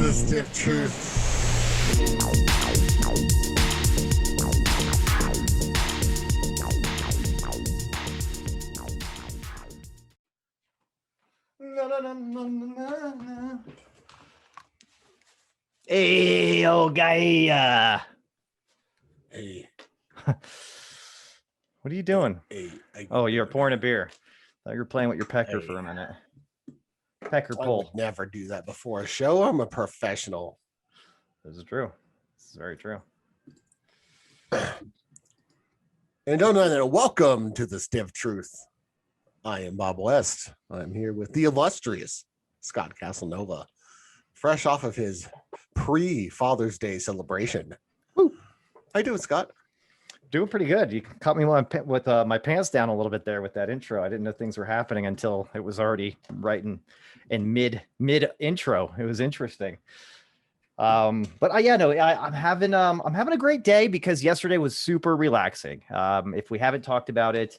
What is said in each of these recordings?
the stiff truth. Hey, old guy. Hey. What are you doing? Oh, you're pouring a beer. Thought you were playing with your pecker for a minute. Pecker I pull. would never do that before a show. I'm a professional. This is true. This is very true. And don't know that. Welcome to the Stiff Truth. I am Bob West. I'm here with the illustrious Scott Casanova, fresh off of his pre-Father's Day celebration. Woo. How you doing, Scott? Doing pretty good. You caught me with my pants down a little bit there with that intro. I didn't know things were happening until it was already right in mid intro. It was interesting. I'm having a great day because yesterday was super relaxing. If we haven't talked about it,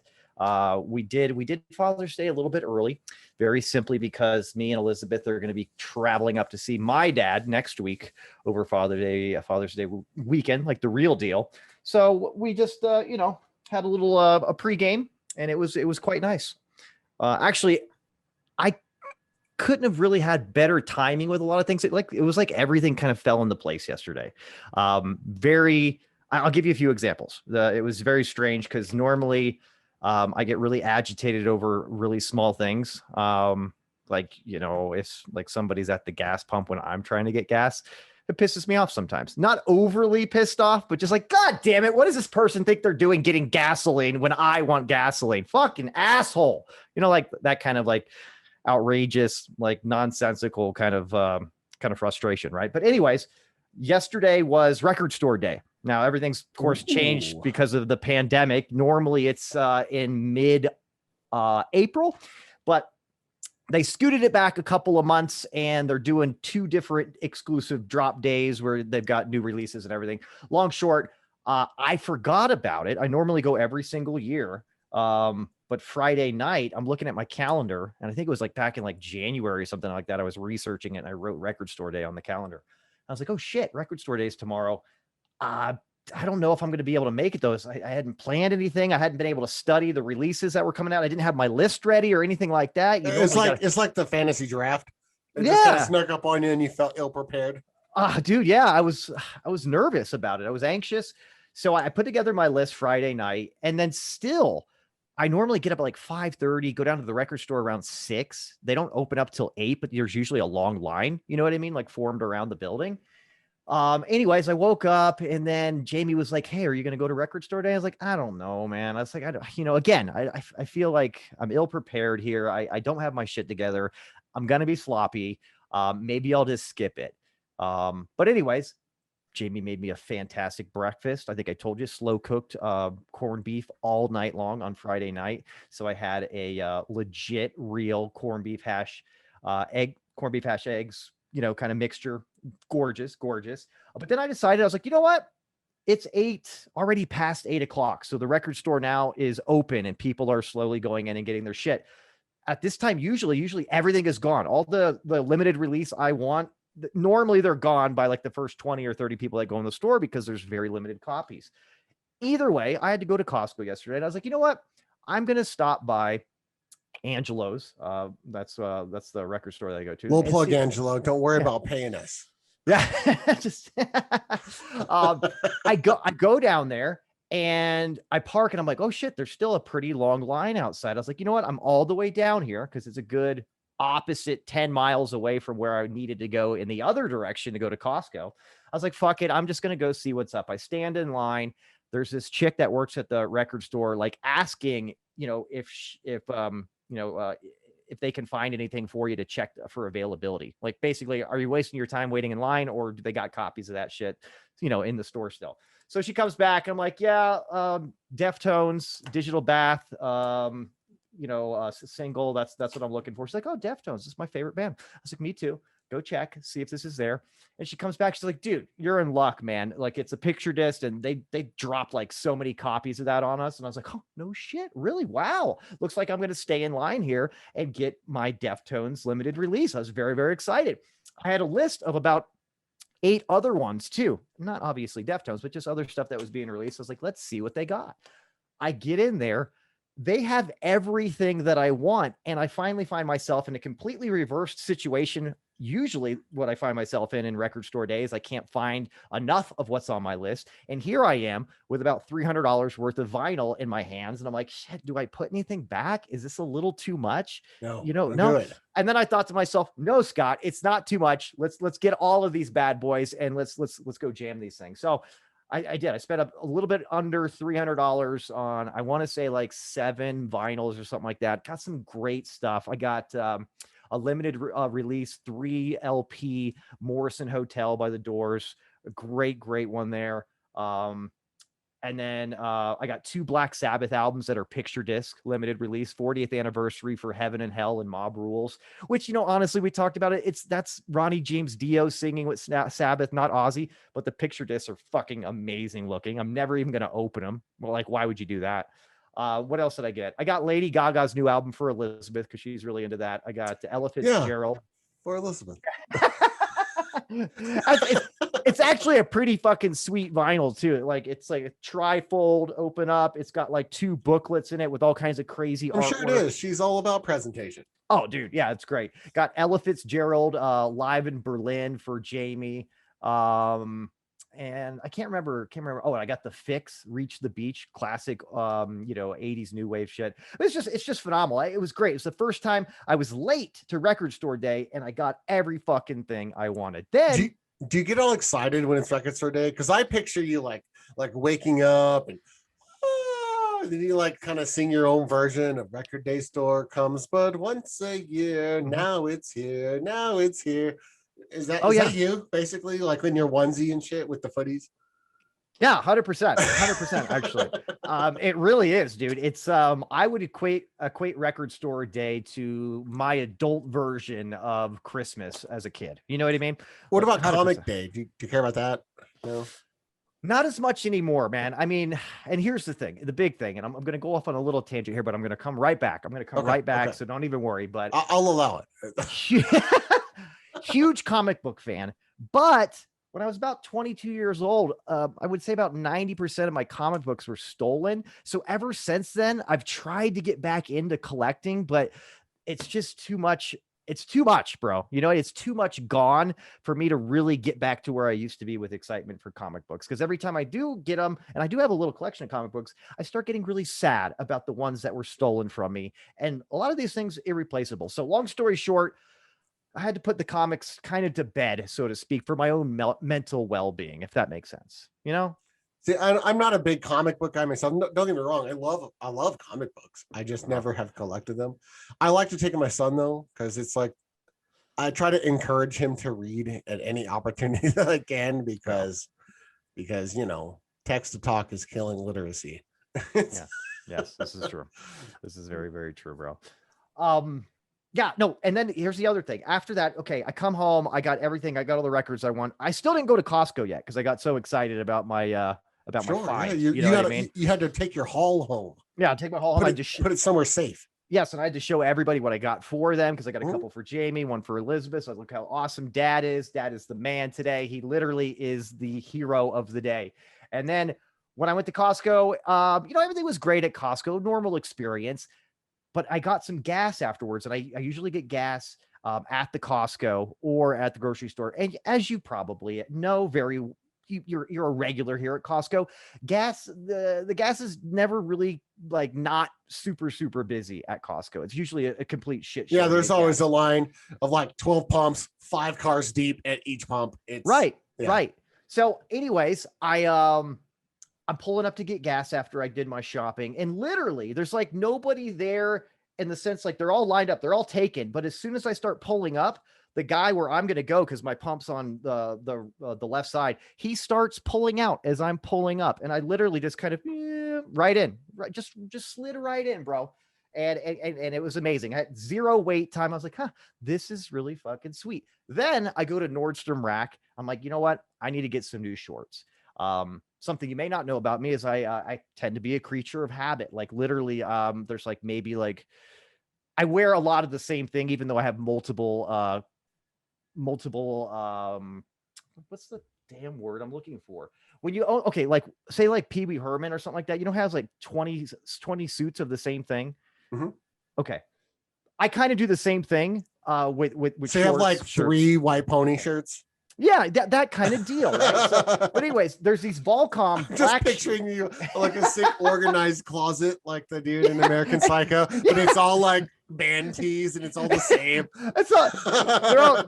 we did Father's Day a little bit early, very simply because me and Elizabeth are going to be traveling up to see my dad next week over Father's Day weekend, like the real deal. So we just had a little a pregame, and it was quite nice. Actually, I couldn't have really had better timing with a lot of things. It was like everything kind of fell into place yesterday. I'll give you a few examples. It was very strange because normally I get really agitated over really small things. If like somebody's at the gas pump when I'm trying to get gas, it pisses me off sometimes. Not overly pissed off, but just like, God damn it, what does this person think they're doing getting gasoline when I want gasoline? Fucking asshole. Like that kind of like outrageous, like nonsensical kind of frustration, right? But anyways, yesterday was record store day. Now everything's of course changed because of the pandemic. Normally it's in mid April, but they scooted it back a couple of months, and they're doing 2 different exclusive drop days where they've got new releases and everything. Long short, I forgot about it. I normally go every single year. But Friday night, I'm looking at my calendar, and I think it was like back in like January or something like that. I was researching it, and I wrote Record Store Day on the calendar. I was like, oh shit, Record Store Day is tomorrow. I don't know if I'm going to be able to make it though. I hadn't planned anything. I hadn't been able to study the releases that were coming out. I didn't have my list ready or anything like that. It's like the fantasy draft. It just kind of snuck up on you and you felt ill prepared. Dude, yeah, I was nervous about it. I was anxious. So I put together my list Friday night, and then still I normally get up at like 5:30, go down to the record store around 6. They don't open up till 8, but there's usually a long line, you know what I mean? Like formed around the building. Anyways, I woke up, and then Jamie was like, hey, are you going to go to record store day? I was like, I don't know, man. I was like, I feel like I'm ill prepared here. I don't have my shit together. I'm going to be sloppy. Maybe I'll just skip it. But anyways, Jamie made me a fantastic breakfast. I think I told you, slow cooked corned beef all night long on Friday night. So I had a legit real corned beef hash eggs, kind of mixture. Gorgeous. But then I decided, I was like, you know what? It's already past 8 o'clock. So the record store now is open, and people are slowly going in and getting their shit. At this time, usually everything is gone. All the limited release I want, normally they're gone by like the first 20 or 30 people that go in the store because there's very limited copies. Either way, I had to go to Costco yesterday, and I was like, you know what? I'm going to stop by Angelo's. That's the record store that I go to. We'll plug Angelo. Don't worry about paying us. Yeah. Just I go down there, and I park, and I'm like, oh shit, there's still a pretty long line outside. I was like, you know what? I'm all the way down here because it's a good opposite 10 miles away from where I needed to go in the other direction to go to Costco. I was like, fuck it. I'm just going to go see what's up. I stand in line. There's this chick that works at the record store, like asking, if they can find anything for you to check for availability. Like basically, are you wasting your time waiting in line, or do they got copies of that shit, in the store still? So she comes back, and I'm like, yeah, Deftones, Digital Bath, single. That's what I'm looking for. She's like, oh, Deftones, this is my favorite band. I was like, me too. Go check, see if this is there. And she comes back. She's like, dude, you're in luck, man. Like, it's a picture disc, and they dropped like so many copies of that on us. And I was like, oh, no shit. Really? Wow. Looks like I'm going to stay in line here and get my Deftones limited release. I was very, very excited. I had a list of about 8 other ones too. Not obviously Deftones, but just other stuff that was being released. I was like, let's see what they got. I get in there. They have everything that I want. And I finally find myself in a completely reversed situation. Usually what I find myself in record store days, I can't find enough of what's on my list. And here I am with about $300 worth of vinyl in my hands. And I'm like, shit, do I put anything back? Is this a little too much? No, No. do it. And then I thought to myself, no, Scott, it's not too much. Let's get all of these bad boys and let's go jam these things. So I did. I spent a little bit under $300 on, I want to say like 7 vinyls or something like that. Got some great stuff. I got a limited release 3 LP Morrison Hotel by the Doors. A great one there. And then I got 2 Black Sabbath albums that are picture disc limited release, 40th anniversary for Heaven and Hell and Mob Rules, which, honestly, we talked about it. That's Ronnie James Dio singing with Sabbath, not Ozzy, but the picture discs are fucking amazing looking. I'm never even going to open them. Well, like, why would you do that? What else did I get? I got Lady Gaga's new album for Elizabeth because she's really into that. I got Ella Fitzgerald. For Elizabeth. It's actually a pretty fucking sweet vinyl too. Like it's like a trifold open up. It's got like 2 booklets in it with all kinds of crazy I'm artwork. sure it is. She's all about presentation. Oh, dude, yeah, it's great. Got Ella Fitzgerald live in Berlin for Jamie. And I can't remember. Oh, and I got the Fix, Reach the Beach, classic 80s new wave shit. But it's just phenomenal. It was great. It was the first time I was late to record store day and I got every fucking thing I wanted. Then do you get all excited when it's record store day? Because I picture you like waking up and then you like kind of sing your own version of Record Day Store comes but once a year. Mhm. Now it's here. Now it's here. Is that that you basically like in your onesie and shit with the footies? Yeah, 100%, actually. It really is, dude. It's I would equate record store day to my adult version of Christmas as a kid. You know what I mean? What Like, about 100%. comic day? Do you care about that? No. Not as much anymore, man. I mean, and here's the thing, the big thing, and I'm going to go off on a little tangent here, but I'm going to come right back. Okay. So don't even worry. But I'll allow it. Huge comic book fan, but when I was about 22 years old, I would say about 90% of my comic books were stolen. So ever since then, I've tried to get back into collecting, but it's just too much. It's too much, bro. It's too much gone for me to really get back to where I used to be with excitement for comic books. Because every time I do get them, and I do have a little collection of comic books, I start getting really sad about the ones that were stolen from me. And a lot of these things irreplaceable. So long story short, I had to put the comics kind of to bed, so to speak, for my own mental well-being, if that makes sense. See, I'm not a big comic book guy myself. No, don't get me wrong. I love comic books. I just never have collected them. I like to take my son though, because it's like I try to encourage him to read at any opportunity that I can because text to talk is killing literacy. Yeah. Yes, this is true. This is very, very true, bro. Yeah, no, and then here's the other thing. After that, okay, I come home, I got everything, I got all the records I want. I still didn't go to Costco yet because I got so excited about my my find. Yeah, you know what I mean? You had to take your haul home. Yeah, take my haul home. Put it somewhere safe. Yes, and I had to show everybody what I got for them because I got a couple for Jamie, one for Elizabeth. So look how awesome Dad is. Dad is the man today. He literally is the hero of the day. And then when I went to Costco, everything was great at Costco, normal experience. But I got some gas afterwards, and I usually get gas at the Costco or at the grocery store. And as you probably know, you're a regular here at Costco. Gas, the gas is never really like not super busy at Costco. It's usually a complete shit show. Yeah, there's always a line of like 12 pumps, 5 cars deep at each pump. It's right. So, anyways, I'm pulling up to get gas after I did my shopping, and literally there's like nobody there in the sense like they're all lined up, they're all taken. But as soon as I start pulling up, the guy where I'm going to go, because my pump's on the left side, he starts pulling out as I'm pulling up, and I literally just kind of just slid right in, bro. And it was amazing. I had 0 wait time. I was like, this is really fucking sweet. Then I go to Nordstrom Rack. I'm like, you know what? I need to get some new shorts. Something you may not know about me is I tend to be a creature of habit. Like literally, there's like maybe like I wear a lot of the same thing, even though I have multiple what's the damn word I'm looking for? When you own, okay, like say like Pee Wee Herman or something like that, has like 20 suits of the same thing. Mhm. Okay. I kind of do the same thing with So you have like shirts. 3 white pony shirts. Yeah, that kind of deal, right? So, but anyways, there's these Volcom I'm just black. picturing you like a sick organized closet, like the dude in American Psycho, but it's all like band tees and it's all the same. It's all,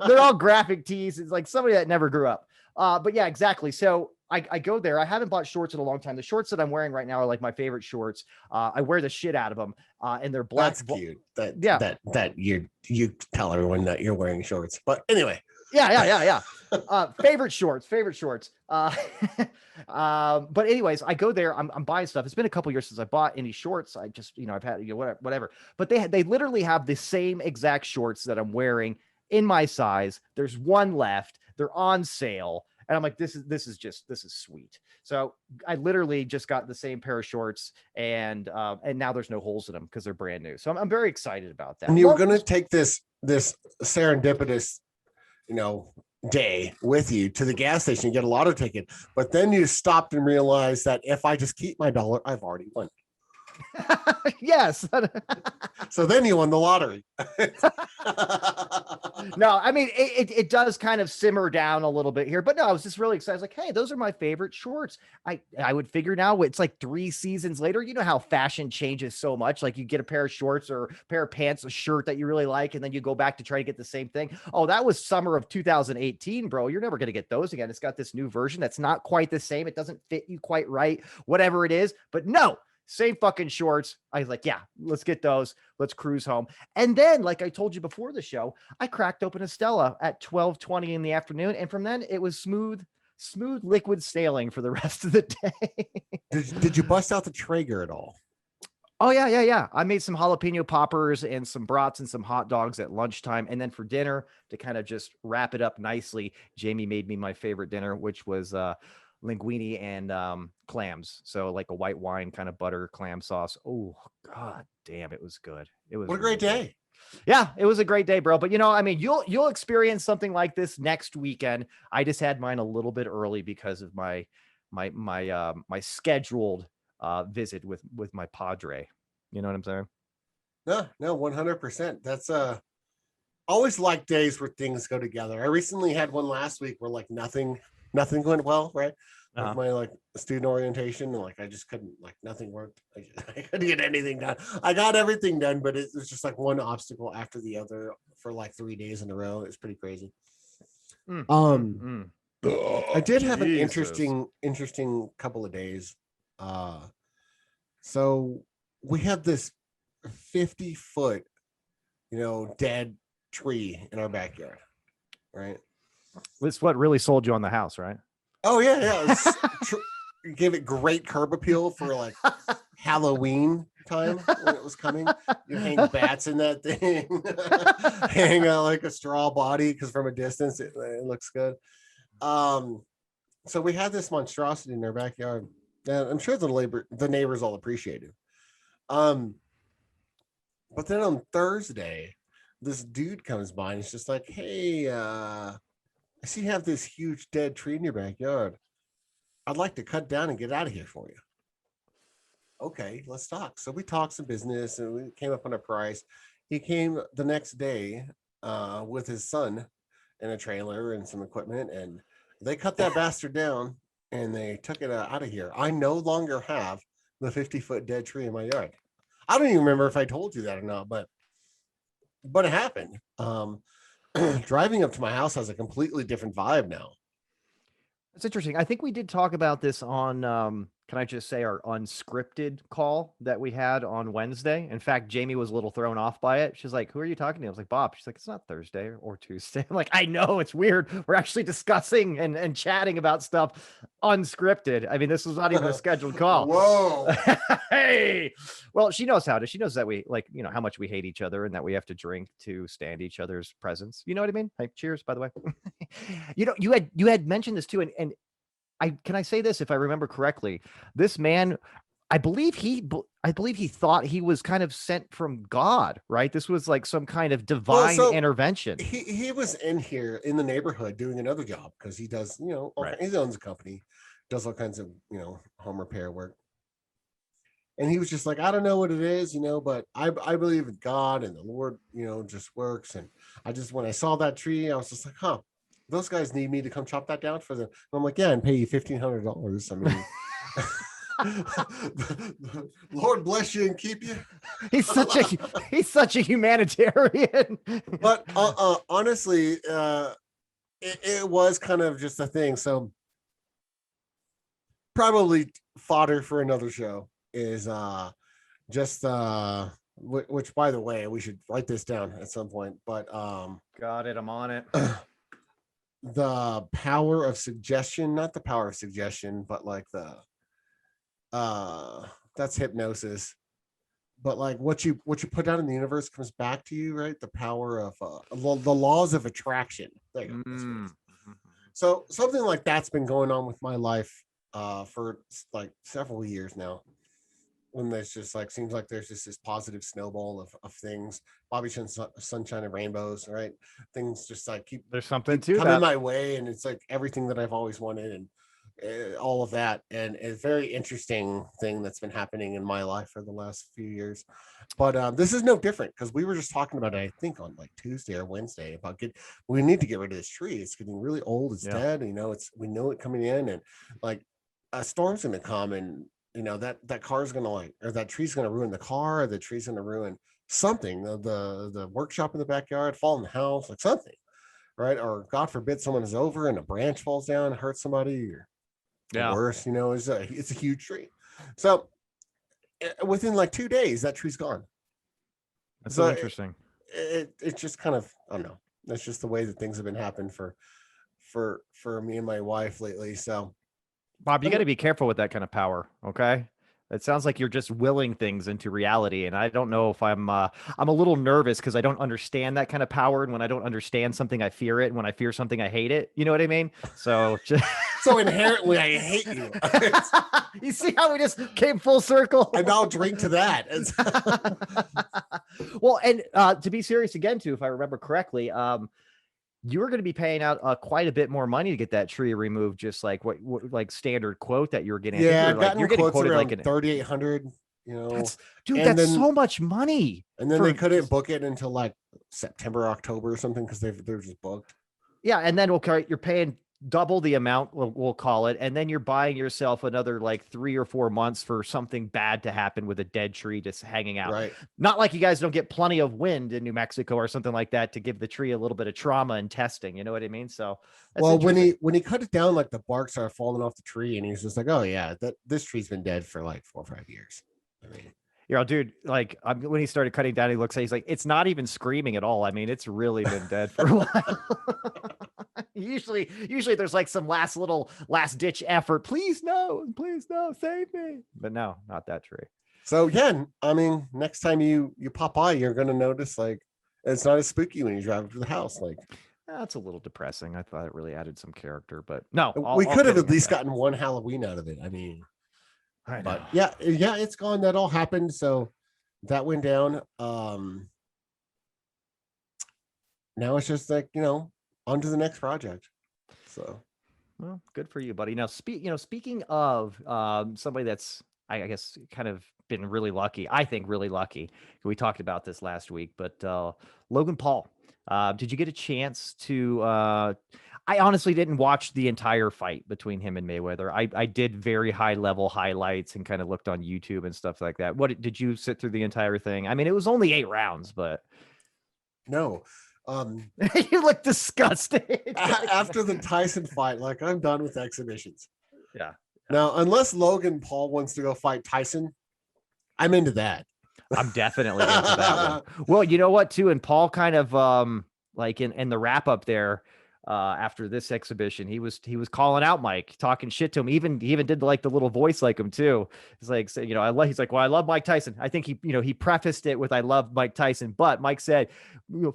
they're all graphic tees. It's like somebody that never grew up. But yeah, exactly. So I go there. I haven't bought shorts in a long time. The shorts that I'm wearing right now are like my favorite shorts. I wear the shit out of them. And they're black. That's cute. That you tell everyone that you're wearing shorts. But anyway. Yeah. Favorite shorts. But anyways, I go there. I'm buying stuff. It's been a couple years since I bought any shorts. I just, I've had, whatever. But they literally have the same exact shorts that I'm wearing in my size. There's one left. They're on sale. And I'm like, this is sweet. So I literally just got the same pair of shorts and now there's no holes in them because they're brand new. So I'm very excited about that. And you were going to take this serendipitous, day with you to the gas station and get a lotto ticket. But then you stopped and realized that if I just keep my dollar, I've already won. Yes. So then you won the lottery. No, I mean, it does kind of simmer down a little bit here, but no, I was just really excited. I was like, hey, those are my favorite shorts. I would figure now it's like 3 seasons later. You know how fashion changes so much. Like you get a pair of shorts or a pair of pants, a shirt that you really like, and then you go back to try to get the same thing. Oh, that was summer of 2018, bro. You're never going to get those again. It's got this new version that's not quite the same. It doesn't fit you quite right, whatever it is, but no. Same fucking shorts. I was like, yeah, let's get those. Let's cruise home. And then, like I told you before the show, I cracked open a Stella at 12:20 in the afternoon. And from then it was smooth liquid sailing for the rest of the day. Did you bust out the Traeger at all? Oh, yeah. I made some jalapeno poppers and some brats and some hot dogs at lunchtime. And then for dinner, to kind of just wrap it up nicely, Jamie made me my favorite dinner, which was linguine and clams. So like a white wine kind of butter clam sauce. Oh, god damn, it was good. It was what a great day. Yeah, it was a great day, bro. But I mean, you'll experience something like this next weekend. I just had mine a little bit early because of my scheduled visit with my padre. You know what I'm saying? No, 100%. That's always like days where things go together. I recently had one last week where like nothing went well, right? With my student orientation, and I just couldn't, nothing worked. I couldn't get anything done. I got everything done, but it was just one obstacle after the other for 3 days in a row. It was pretty crazy. I did have an interesting couple of days. So we have this 50-foot, dead tree in our backyard, right? It's what really sold you on the house, right? Oh yeah. Gave it great curb appeal for Halloween time when it was coming. You hang bats in that thing, hang out like a straw body because from a distance it looks good. So we had this monstrosity in our backyard, and I'm sure the neighbors all appreciate it. But then on Thursday, this dude comes by and it's just like, hey, I see you have this huge dead tree in your backyard. I'd like to cut down and get out of here for you. Okay, let's talk. So we talked some business and we came up on a price. He came the next day with his son in a trailer and some equipment, and they cut that bastard down and they took it out of here. I no longer have the 50-foot dead tree in my yard. I don't even remember if I told you that or not, but it happened. Driving up to my house has a completely different vibe now. That's interesting. I think we did talk about this on, can I just say, our unscripted call that we had on Wednesday. In fact, Jamie was a little thrown off by it. She's like, who are you talking to? I was like, Bob. She's like, it's not Thursday or Tuesday. I'm like, I know, it's weird. We're actually discussing and chatting about stuff unscripted. I mean, this was not even a scheduled call. Whoa. Hey, well, she knows how to. She knows that we how much we hate each other and that we have to drink to stand each other's presence. You know what I mean? Hey, cheers, by the way. You had mentioned this too, and can I say this if I remember correctly? This man, I believe he thought he was kind of sent from God, right? This was like some kind of divine intervention. He was in here in the neighborhood doing another job because he does, Right. he owns a company, does all kinds of, home repair work. And he was just like, I don't know what it is, but I believe in God and the Lord, just works. And when I saw that tree, I was just like, huh, those guys need me to come chop that down for them. And I'm like, yeah, and pay you $1,500. I mean, Lord bless you and keep you. He's such a humanitarian. But honestly, it was kind of just a thing. So probably fodder for another show is just which, by the way, we should write this down at some point. But got it. I'm on it. The power of suggestion, not the power of suggestion, but like the that's hypnosis. But like what you put out in the universe comes back to you, right? The power of the laws of attraction. There you go. So something like that's been going on with my life for like several years now. When there's just like seems like there's just this positive snowball of things, Bobby sunshine and rainbows, right? Things just like keep coming my way, and it's like everything that I've always wanted, and all of that. And a very interesting thing that's been happening in my life for the last few years. But this is no different because we were just talking about it, I think on like Tuesday or Wednesday, about we need to get rid of this tree. It's getting really old. It's dead. We know it coming in, and like a storm's gonna come, and that car's gonna or that tree's gonna ruin the car, or the tree's gonna ruin something, the workshop in the backyard, fall in the house, like something, right? Or God forbid someone is over and a branch falls down, hurts somebody, or worse, it's a huge tree. So within like 2 days, that tree's gone. That's so interesting. It just kind of, I don't know. That's just the way that things have been happening for me and my wife lately. So Bob, you got to be careful with that kind of power. Okay. It sounds like you're just willing things into reality. And I don't know if I'm a little nervous because I don't understand that kind of power. And when I don't understand something, I fear it. And when I fear something, I hate it. You know what I mean? So so inherently I hate you. You see how we just came full circle? And I'll drink to that. Well, and to be serious again, too, if I remember correctly, you were going to be paying out quite a bit more money to get that tree removed, just like what like standard quote that you were getting. Yeah, you're getting quoted like $3,800. That's so much money. And then they couldn't book it until like September, October or something because they're just booked. Yeah, and then you're paying double the amount, we'll call it, and then you're buying yourself another like 3 or 4 months for something bad to happen with a dead tree just hanging out. Right. Not like you guys don't get plenty of wind in New Mexico or something like that to give the tree a little bit of trauma and testing. You know what I mean? So well, when he cut it down, like the bark started falling off the tree, and he's just like, oh yeah, this tree's been dead for like 4 or 5 years. I mean, dude, like when he started cutting down, he's like, it's not even screaming at all. I mean, it's really been dead for a while. Usually there's like some last ditch effort. Please no, save me. But no, not that tree. So yeah, I mean, next time you pop by, you're gonna notice like it's not as spooky when you drive to the house. Like that's a little depressing. I thought it really added some character, but no, we could have at least gotten one Halloween out of it. I mean, but yeah, it's gone. That all happened. So that went down. Now it's just like, on to the next project. So, well, good for you, buddy. Now, speaking of somebody that's, I guess, kind of been really lucky. I think really lucky. We talked about this last week, but Logan Paul. Did you get a chance to? I honestly didn't watch the entire fight between him and Mayweather. I did very high level highlights and kind of looked on YouTube and stuff like that. What did you sit through the entire thing? I mean, it was only 8 rounds, but no. You look disgusted. After the Tyson fight, like I'm done with exhibitions. Yeah. Now, unless Logan Paul wants to go fight Tyson, I'm into that. I'm definitely into that one. Well, you know what, too, and Paul kind of like in the wrap up there, after this exhibition. He was calling out Mike, talking shit to him. He even did like the little voice like him too. He's like, you know, he's like, well, I love Mike Tyson. I think he prefaced it with, I love Mike Tyson, but Mike said,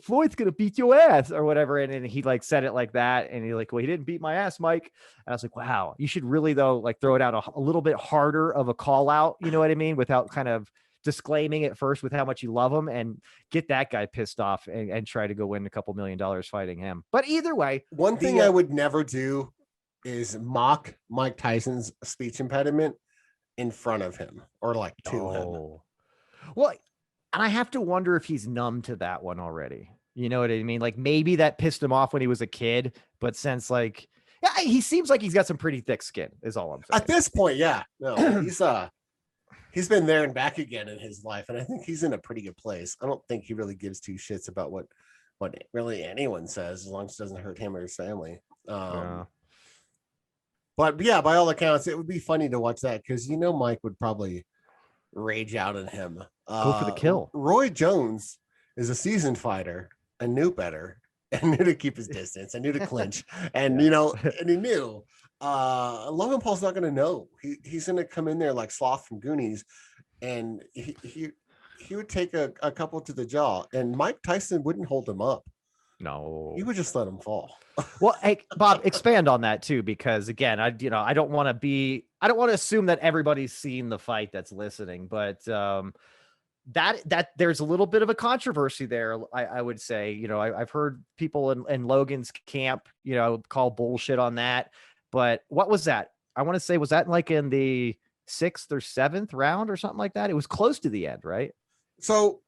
Floyd's going to beat your ass or whatever. And he like said it like that. And he like, well, he didn't beat my ass, Mike. And I was like, wow, you should really though, like throw it out a little bit harder of a call out. You know what I mean? Without kind of disclaiming it first with how much you love him, and get that guy pissed off and try to go win a couple $1 million fighting him. But either way, one thing I would never do is mock Mike Tyson's speech impediment in front of him or like to him. Well, and I have to wonder if he's numb to that one already. You know what I mean? Like maybe that pissed him off when he was a kid, but since like, yeah, he seems like he's got some pretty thick skin is all I'm saying. At this point, yeah. No, he's been there and back again in his life, and I think he's in a pretty good place. I don't think he really gives two shits about what really anyone says, as long as it doesn't hurt him or his family. But yeah, by all accounts, it would be funny to watch that because Mike would probably rage out at him. Go for the kill. Roy Jones is a seasoned fighter and knew better and knew to keep his distance and knew to clinch and and he knew. Logan Paul's not going to know. He's going to come in there like Sloth from Goonies, and he would take a couple to the jaw, and Mike Tyson wouldn't hold him up. No, he would just let him fall. Well, hey, Bob, expand on that too, because again, I don't want to assume that everybody's seen the fight that's listening, but that there's a little bit of a controversy there. I would say, I've heard people in Logan's camp, call bullshit on that. But what was that? I want to say, was that like in the 6th or 7th round or something like that? It was close to the end, right? So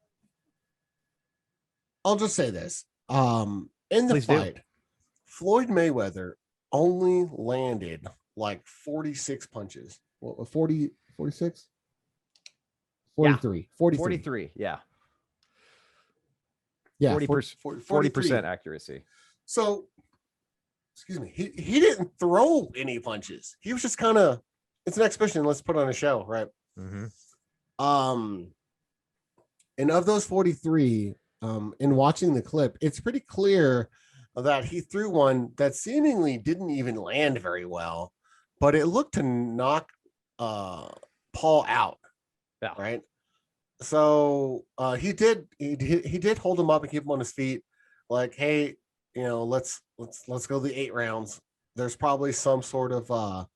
I'll just say this. In the Please fight, do. Floyd Mayweather only landed like 46 punches. What, 40, 46? 43. Yeah. 43. Yeah. Yeah. 40% accuracy. So, excuse me. He didn't throw any punches. He was just kind of, it's an exhibition. Let's put on a show, right? Mm-hmm. And of those 43, in watching the clip, it's pretty clear that he threw one that seemingly didn't even land very well, but it looked to knock Paul out. Yeah. Right. So he did hold him up and keep him on his feet. Like, hey, let's go the 8 rounds. There's probably some sort of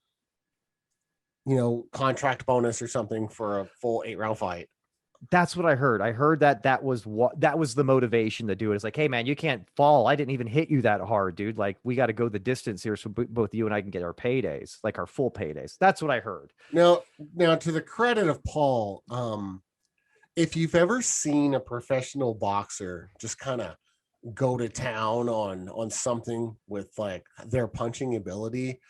contract bonus or something for a full 8-round fight. That's what I heard. I heard that was the motivation to do it. It's like, hey man, you can't fall. I didn't even hit you that hard, dude. Like, we got to go the distance here so both you and I can get our paydays, like our full paydays. That's what I heard. Now to the credit of Paul, if you've ever seen a professional boxer just kind of go to town on something with like their punching ability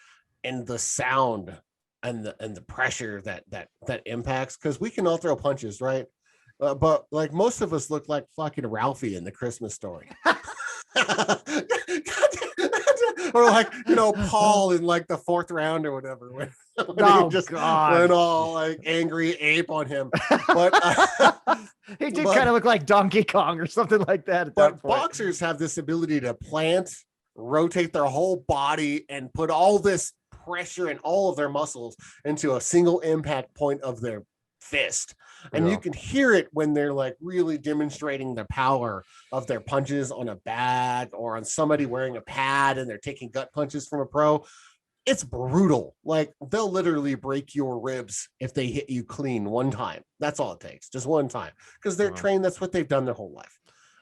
and the sound and the pressure that impacts, because we can all throw punches, right? But like most of us look like fucking Ralphie in the Christmas Story. Or like, Paul in like the 4th round or whatever. When he just went all like angry ape on him. But he did kind of look like Donkey Kong or something like that. At that point. Boxers have this ability to plant, rotate their whole body, and put all this pressure and all of their muscles into a single impact point of their fist. And you can hear it when they're like really demonstrating the power of their punches on a bag or on somebody wearing a pad and they're taking gut punches from a pro. It's brutal. Like, they'll literally break your ribs if they hit you clean one time. That's all it takes, just one time, because they're trained. That's what they've done their whole life.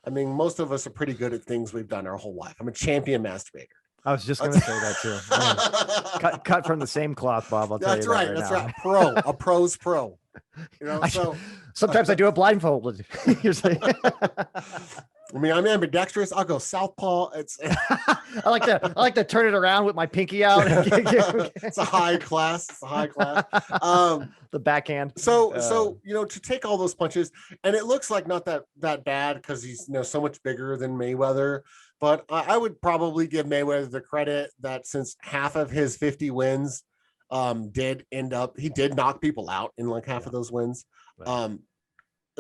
I mean, most of us are pretty good at things we've done our whole life. I'm a champion masturbator. I was just going to say that too. Cut from the same cloth, Bob. I'll tell you that. That's right. A pro's pro. So sometimes I do it blindfolded. I mean, I'm ambidextrous. I'll go southpaw. I like to turn it around with my pinky out. It's a high class. The backhand. So to take all those punches, and it looks like not that bad because he's so much bigger than Mayweather. But I would probably give Mayweather the credit that since half of his 50 wins did knock people out in like half of those wins. Right.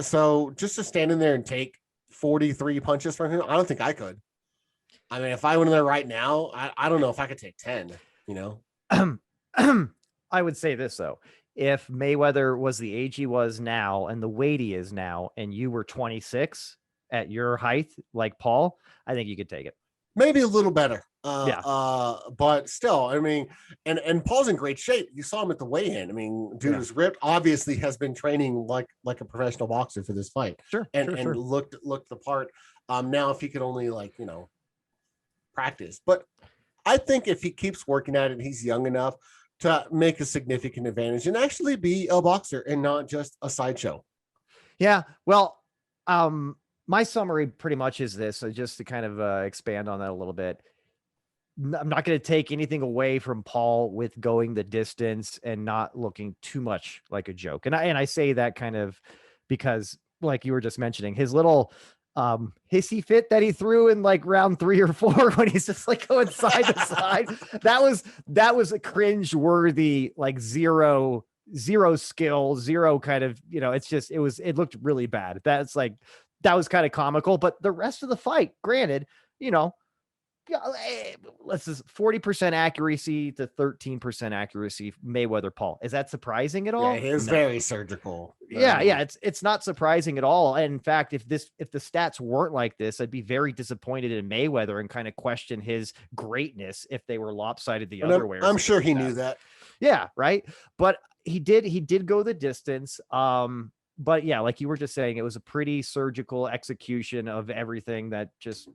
So just to stand in there and take 43 punches from him, I don't think I could. I mean, if I went in there right now, I don't know if I could take 10, you know? I would say this though. If Mayweather was the age he was now and the weight he is now, and you were 26 at your height, like Paul, I think you could take it. Maybe a little better. Yeah. But still, I mean, and Paul's in great shape. You saw him at the weigh-in. I mean, dude Yeah. is ripped. Obviously, has been training like a professional boxer for this fight, Sure. and Sure. looked the part. Now if he could only practice, but I think if he keeps working at it, he's young enough to make a significant advantage and actually be a boxer and not just a sideshow. Yeah. Well, my summary pretty much is this. So just to kind of expand on that a little bit, I'm not going to take anything away from Paul with going the distance and not looking too much like a joke. And I say that kind of because, like you were just mentioning, his little hissy fit that he threw in like round 3 or 4 when he's just like going side to side, that was a cringe worthy, like zero skill, zero kind of, it looked really bad. That was kind of comical, but the rest of the fight, granted, let's just 40% accuracy to 13% accuracy. Mayweather Paul, is that surprising at all? Yeah, it is very surgical. Yeah, it's not surprising at all. And in fact, if the stats weren't like this, I'd be very disappointed in Mayweather and kind of question his greatness if they were lopsided the other way. I'm sure he knew that. Yeah, right. But he did go the distance. But yeah, like you were just saying, it was a pretty surgical execution of everything that just,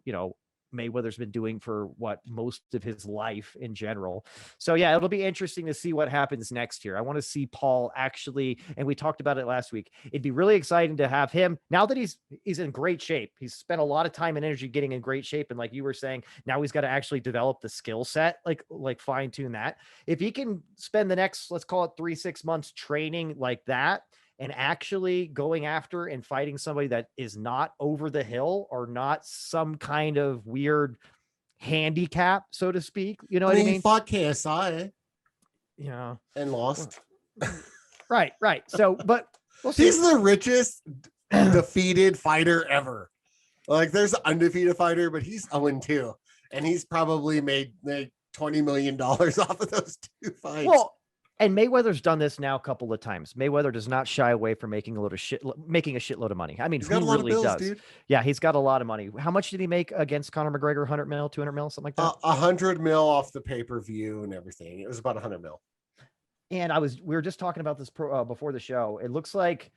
Mayweather's been doing for most of his life in general. So yeah, it'll be interesting to see what happens next year. I want to see Paul actually, and we talked about it last week. It'd be really exciting to have him now that he's in great shape. He's spent a lot of time and energy getting in great shape. And like you were saying, now he's got to actually develop the skill set, like fine tune that. If he can spend the next, let's call it 3-6 months training like that, and actually going after and fighting somebody that is not over the hill or not some kind of weird handicap, so to speak. You know what I mean? He fought KSI. Yeah. And lost. Right. So, but he's the richest defeated fighter ever. Like there's an undefeated fighter, but he's 0-2. And he's probably made $20 million off of those 2 fights. Well, and Mayweather's done this now a couple of times. Mayweather does not shy away from making a shitload of money. I mean, who really does? Dude. Yeah, he's got a lot of money. How much did he make against Conor McGregor? 100 mil, 200 mil, something like that? 100 mil off the pay-per-view and everything. It was about 100 mil. And we were just talking about this before the show. It looks like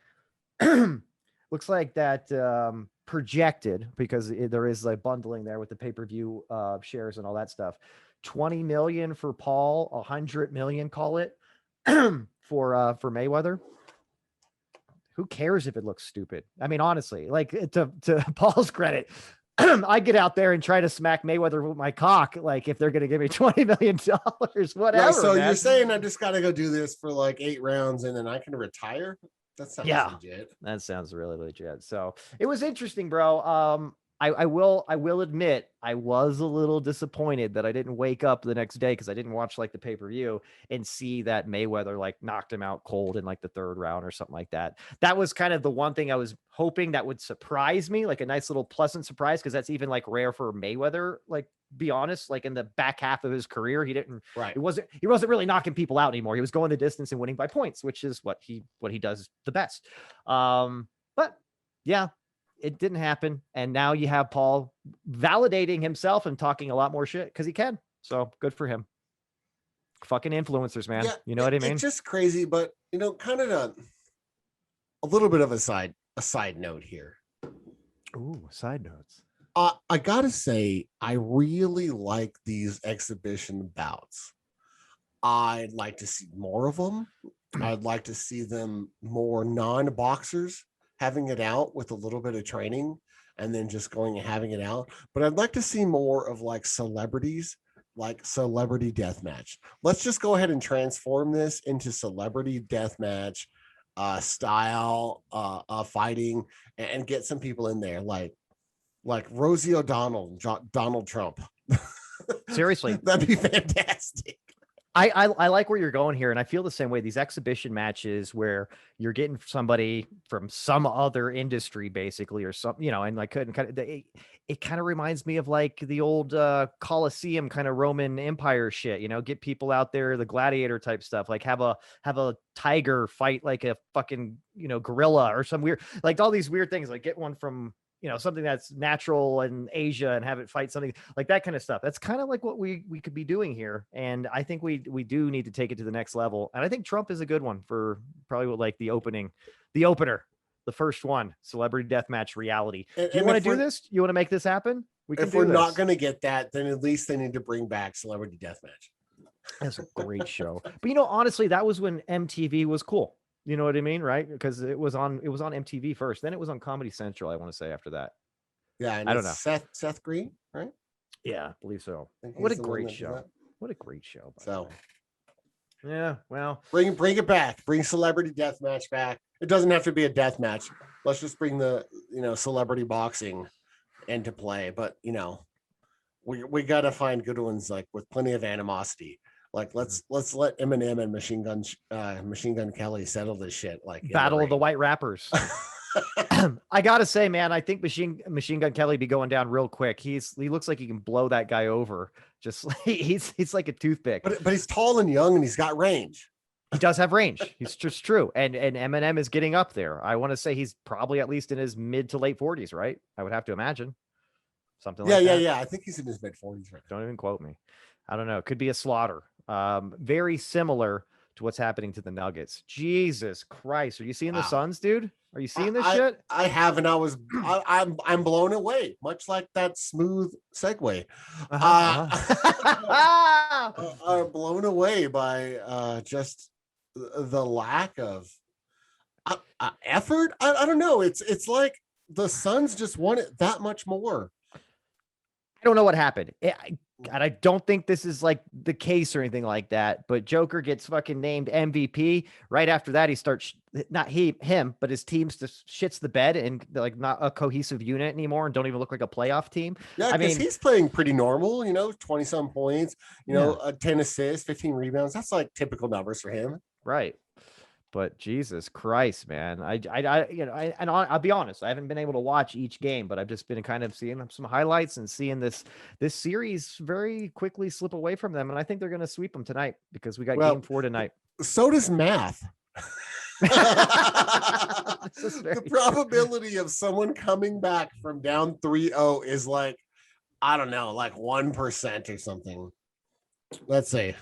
that projected, because there is like bundling there with the pay-per-view shares and all that stuff. 20 million for Paul, 100 million, call it, for Mayweather. Who cares if it looks stupid? I mean, honestly, like to Paul's credit, I get out there and try to smack Mayweather with my cock. Like if they're going to give me $20 million, whatever. Right, so man. you're saying I just got to go do this for like 8 rounds and then I can retire? That sounds legit. That sounds really legit. So it was interesting, bro. I will admit I was a little disappointed that I didn't wake up the next day, because I didn't watch like the pay-per-view and see that Mayweather like knocked him out cold in like the 3rd round or something like that. That was kind of the one thing I was hoping that would surprise me, like a nice little pleasant surprise, because that's even like rare for Mayweather. Like, be honest, like in the back half of his career, he wasn't really knocking people out anymore. He was going the distance and winning by points, which is what he does the best. But yeah, it didn't happen. And now you have Paul validating himself and talking a lot more shit because he can. So good for him. Fucking influencers, man. Yeah, you know what I mean? It's just crazy, but kind of a little bit of a side note here. Ooh, side notes. I gotta say, I really like these exhibition bouts. I'd like to see more of them. I'd like to see them more non-boxers having it out with a little bit of training and then just going and having it out. But I'd like to see more of like celebrities, like celebrity deathmatch. Let's just go ahead and transform this into celebrity deathmatch style fighting and get some people in there like Rosie O'Donnell, Donald Trump. Seriously. That'd be fantastic. I like where you're going here, and I feel the same way. These exhibition matches where you're getting somebody from some other industry, basically, or some, and like it kind of reminds me of like the old Colosseum kind of Roman Empire shit. Get people out there, the gladiator type stuff. Like have a tiger fight like a fucking gorilla or some weird, like all these weird things. Like get one from something that's natural in Asia and have it fight something like that kind of stuff. That's kind of like what we could be doing here. And I think we do need to take it to the next level. And I think Trump is a good one for probably like the opener, the first one, celebrity deathmatch reality. Do you want to do this? You want to make this happen? If we're not going to get that, then at least they need to bring back Celebrity Deathmatch. That's a great show. But honestly, that was when MTV was cool. You know what I mean? Right. Because it was on MTV first. Then it was on Comedy Central, I want to say, after that. Yeah. And I don't know. Seth Green, right? Yeah, I believe so. What a great show. What a great show. So, yeah, well, bring it back. Bring Celebrity Deathmatch back. It doesn't have to be a death match. Let's just bring the, celebrity boxing into play. But, we got to find good ones, like with plenty of animosity. Like let's let Eminem and Machine Gun Kelly settle this shit. Like Battle of the White Rappers. I gotta say, man, I think Machine Gun Kelly be going down real quick. He looks like he can blow that guy over. Just like he's like a toothpick. But he's tall and young and he's got range. He does have range. It's just true. And Eminem is getting up there. I want to say he's probably at least in his mid to late 40s, right? I would have to imagine something like that. Yeah. I think he's in his mid 40s right now. Don't even quote me. I don't know. Could be a slaughter. Very similar to what's happening to the Nuggets. Jesus Christ. Are you seeing the Suns, dude? Are you seeing this shit? I have, and I'm blown away, much like that smooth segue. I'm blown away by just the lack of effort. I don't know. It's like the Suns just want it that much more. I don't know what happened. God, I don't think this is like the case or anything like that, but Joker gets fucking named MVP. Right after that, he starts, not him, but his team just shits the bed and like not a cohesive unit anymore and don't even look like a playoff team. Yeah, because he's playing pretty normal, 20-some points, 10 assists, 15 rebounds. That's like typical numbers for him. Right. But Jesus Christ, man, I'll be honest, I haven't been able to watch each game, but I've just been kind of seeing some highlights and seeing this series very quickly slip away from them. And I think they're going to sweep them tonight because we got game 4 tonight. So does math. The probability of someone coming back from down 3-0 is like, I don't know, like 1% or something. Let's see.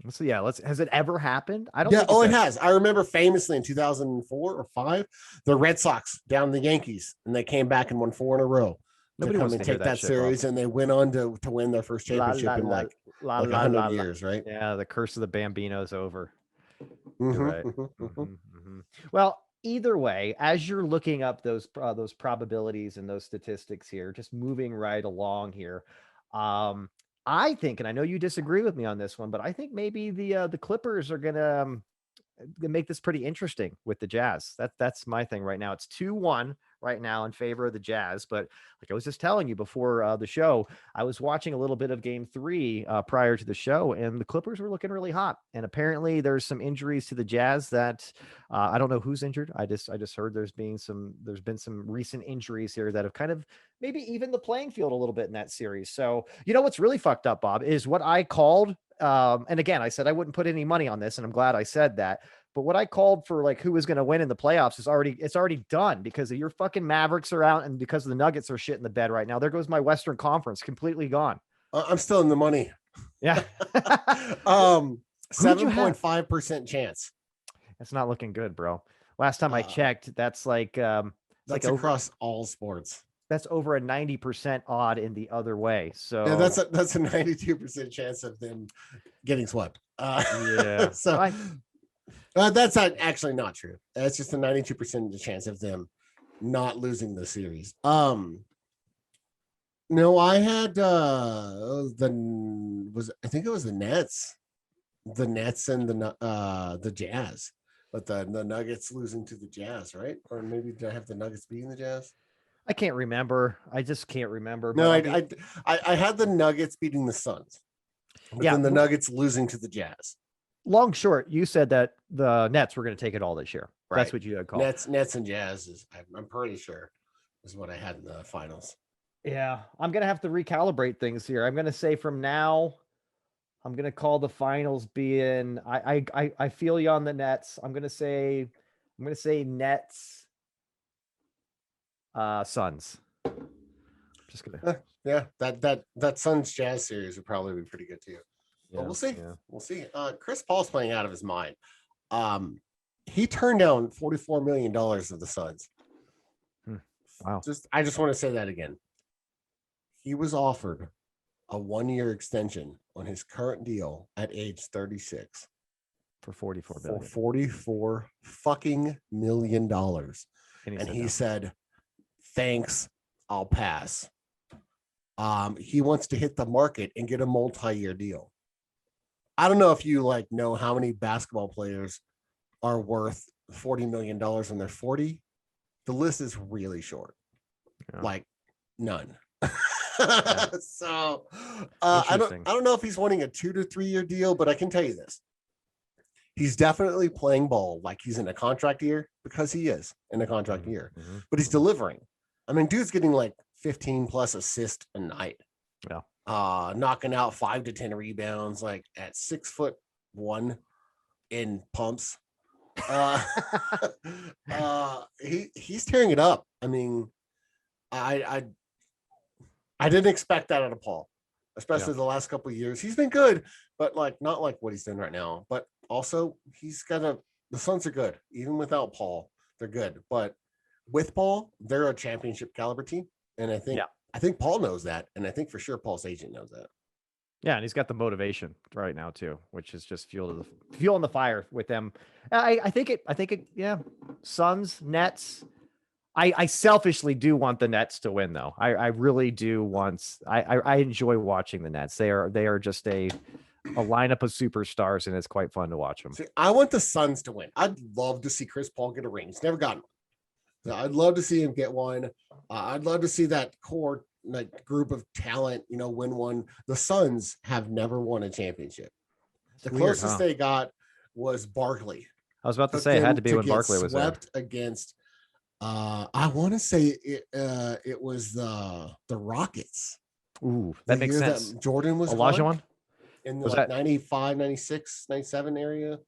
So yeah, has it ever happened? I don't. Yeah. It has. I remember famously in 2004 or 5, the Red Sox down the Yankees, and they came back and won 4 in a row. Nobody wants to take that series, and they went on to win their first championship in like 100 years, right? Yeah, the curse of the Bambino's over. Right. Well, either way, as you're looking up those probabilities and those statistics here, just moving right along here. I think, and I know you disagree with me on this one, but I think maybe the Clippers are gonna make this pretty interesting with the Jazz. That's my thing right now. It's 2-1 right now in favor of the Jazz. But like I was just telling you before the show, I was watching a little bit of Game 3 prior to the show, and the Clippers were looking really hot. And apparently, there's some injuries to the Jazz that I don't know who's injured. I just heard there's been some recent injuries here that have kind of maybe even the playing field a little bit in that series. So what's really fucked up, Bob, is what I called. And again, I said I wouldn't put any money on this, and I'm glad I said that. But what I called for, like, who was going to win in the playoffs it's already done because of your fucking Mavericks are out and because of the Nuggets are shit in the bed right now. There goes my Western Conference completely gone. I'm still in the money. Yeah. 7.5% chance. That's not looking good, bro. Last time I checked, that's like that's like across all sports. That's over a 90% odd in the other way. So yeah, that's a 92% chance of them getting swept. Yeah. So that's actually not true. That's just a 92% chance of them not losing the series. No, I had I think it was the Nets and the Jazz, but the Nuggets losing to the Jazz, right? Or maybe did I have the Nuggets beating the Jazz? I can't remember. I just can't remember. No, I had the Nuggets beating the Suns. But Yeah. then the Nuggets losing to the Jazz. Long short, you said that the Nets were going to take it all this year. Right. That's what you had called. Nets and Jazz is, I'm pretty sure, is what I had in the finals. Yeah, I'm going to have to recalibrate things here. I'm going to say from now, I'm going to call the finals being, I feel you on the Nets. I'm going to say Nets, Suns. Just gonna. Yeah, that Suns Jazz series would probably be pretty good too. Yeah, But we'll see. Yeah. We'll see. Chris Paul's playing out of his mind. He turned down $44 million of the Suns. Wow. I just want to say that again. He was offered a 1-year extension on his current deal at age 36 For 44 billion. for 44 fucking $million. And he said, thanks, I'll pass. He wants to hit the market and get a multi-year deal. I don't know if you know how many basketball players are worth $40 million when they're 40. The list is really short. Yeah. None. Yeah. So I don't know if he's wanting a 2 to 3 year deal, but I can tell you this. He's definitely playing ball like he's in a contract year, because he is in a contract year, but he's delivering. I mean, dude's getting 15 plus assists a night. Yeah. Knocking out 5 to 10 rebounds, at 6'1" in pumps. He's tearing it up. I mean, I didn't expect that out of Paul, especially the last couple of years. He's been good, but not like what he's doing right now. But also, the Suns are good. Even without Paul, they're good. But with Paul, they're a championship caliber team. And I think Paul knows that. And I think for sure Paul's agent knows that. Yeah, and he's got the motivation right now too, which is just fuel on the fire with them. I think it. Yeah, Suns, Nets. I selfishly do want the Nets to win, though. I really do want. I enjoy watching the Nets. They are just a lineup of superstars, and it's quite fun to watch them. See, I want the Suns to win. I'd love to see Chris Paul get a ring. He's never gotten one. So I'd love to see him get one. I'd love to see that core group of talent, win one. The Suns have never won a championship. The closest they got was Barkley. I was about to say it had to be when Barkley was swept against. I want to say it was the Rockets. Ooh, that makes sense. That Jordan was Olajuwon in the 95, 96, 97 area.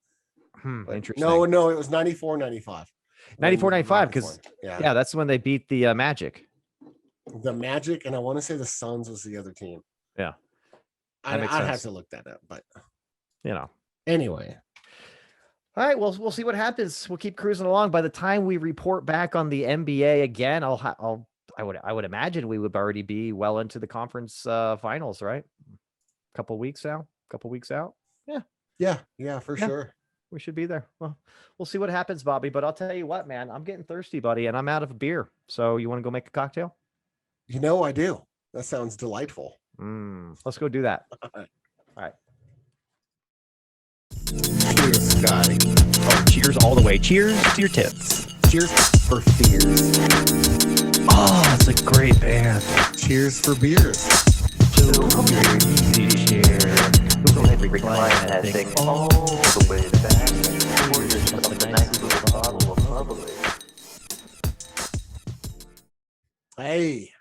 Interesting. No, it was 94, 95. 94, 95, because that's when they beat the Magic. The Magic, and I want to say the Suns was the other team. Yeah. I'd have to look that up, but anyway. All right, well, we'll see what happens. We'll keep cruising along. By the time we report back on the NBA again, I would imagine we would already be well into the conference finals, right? A couple weeks out. Yeah, for sure. We should be there. Well, we'll see what happens, Bobby. But I'll tell you what, man, I'm getting thirsty, buddy, and I'm out of beer. So you want to go make a cocktail? I do. That sounds delightful. Let's go do that. All right. Cheers, Scotty. Oh, cheers all the way. Cheers to your tits. Cheers for fears. Oh, that's a great band. Cheers for beers. Go ahead and recline that thing all the way back. Pour yourself a nice little bottle of bubbly. Hey.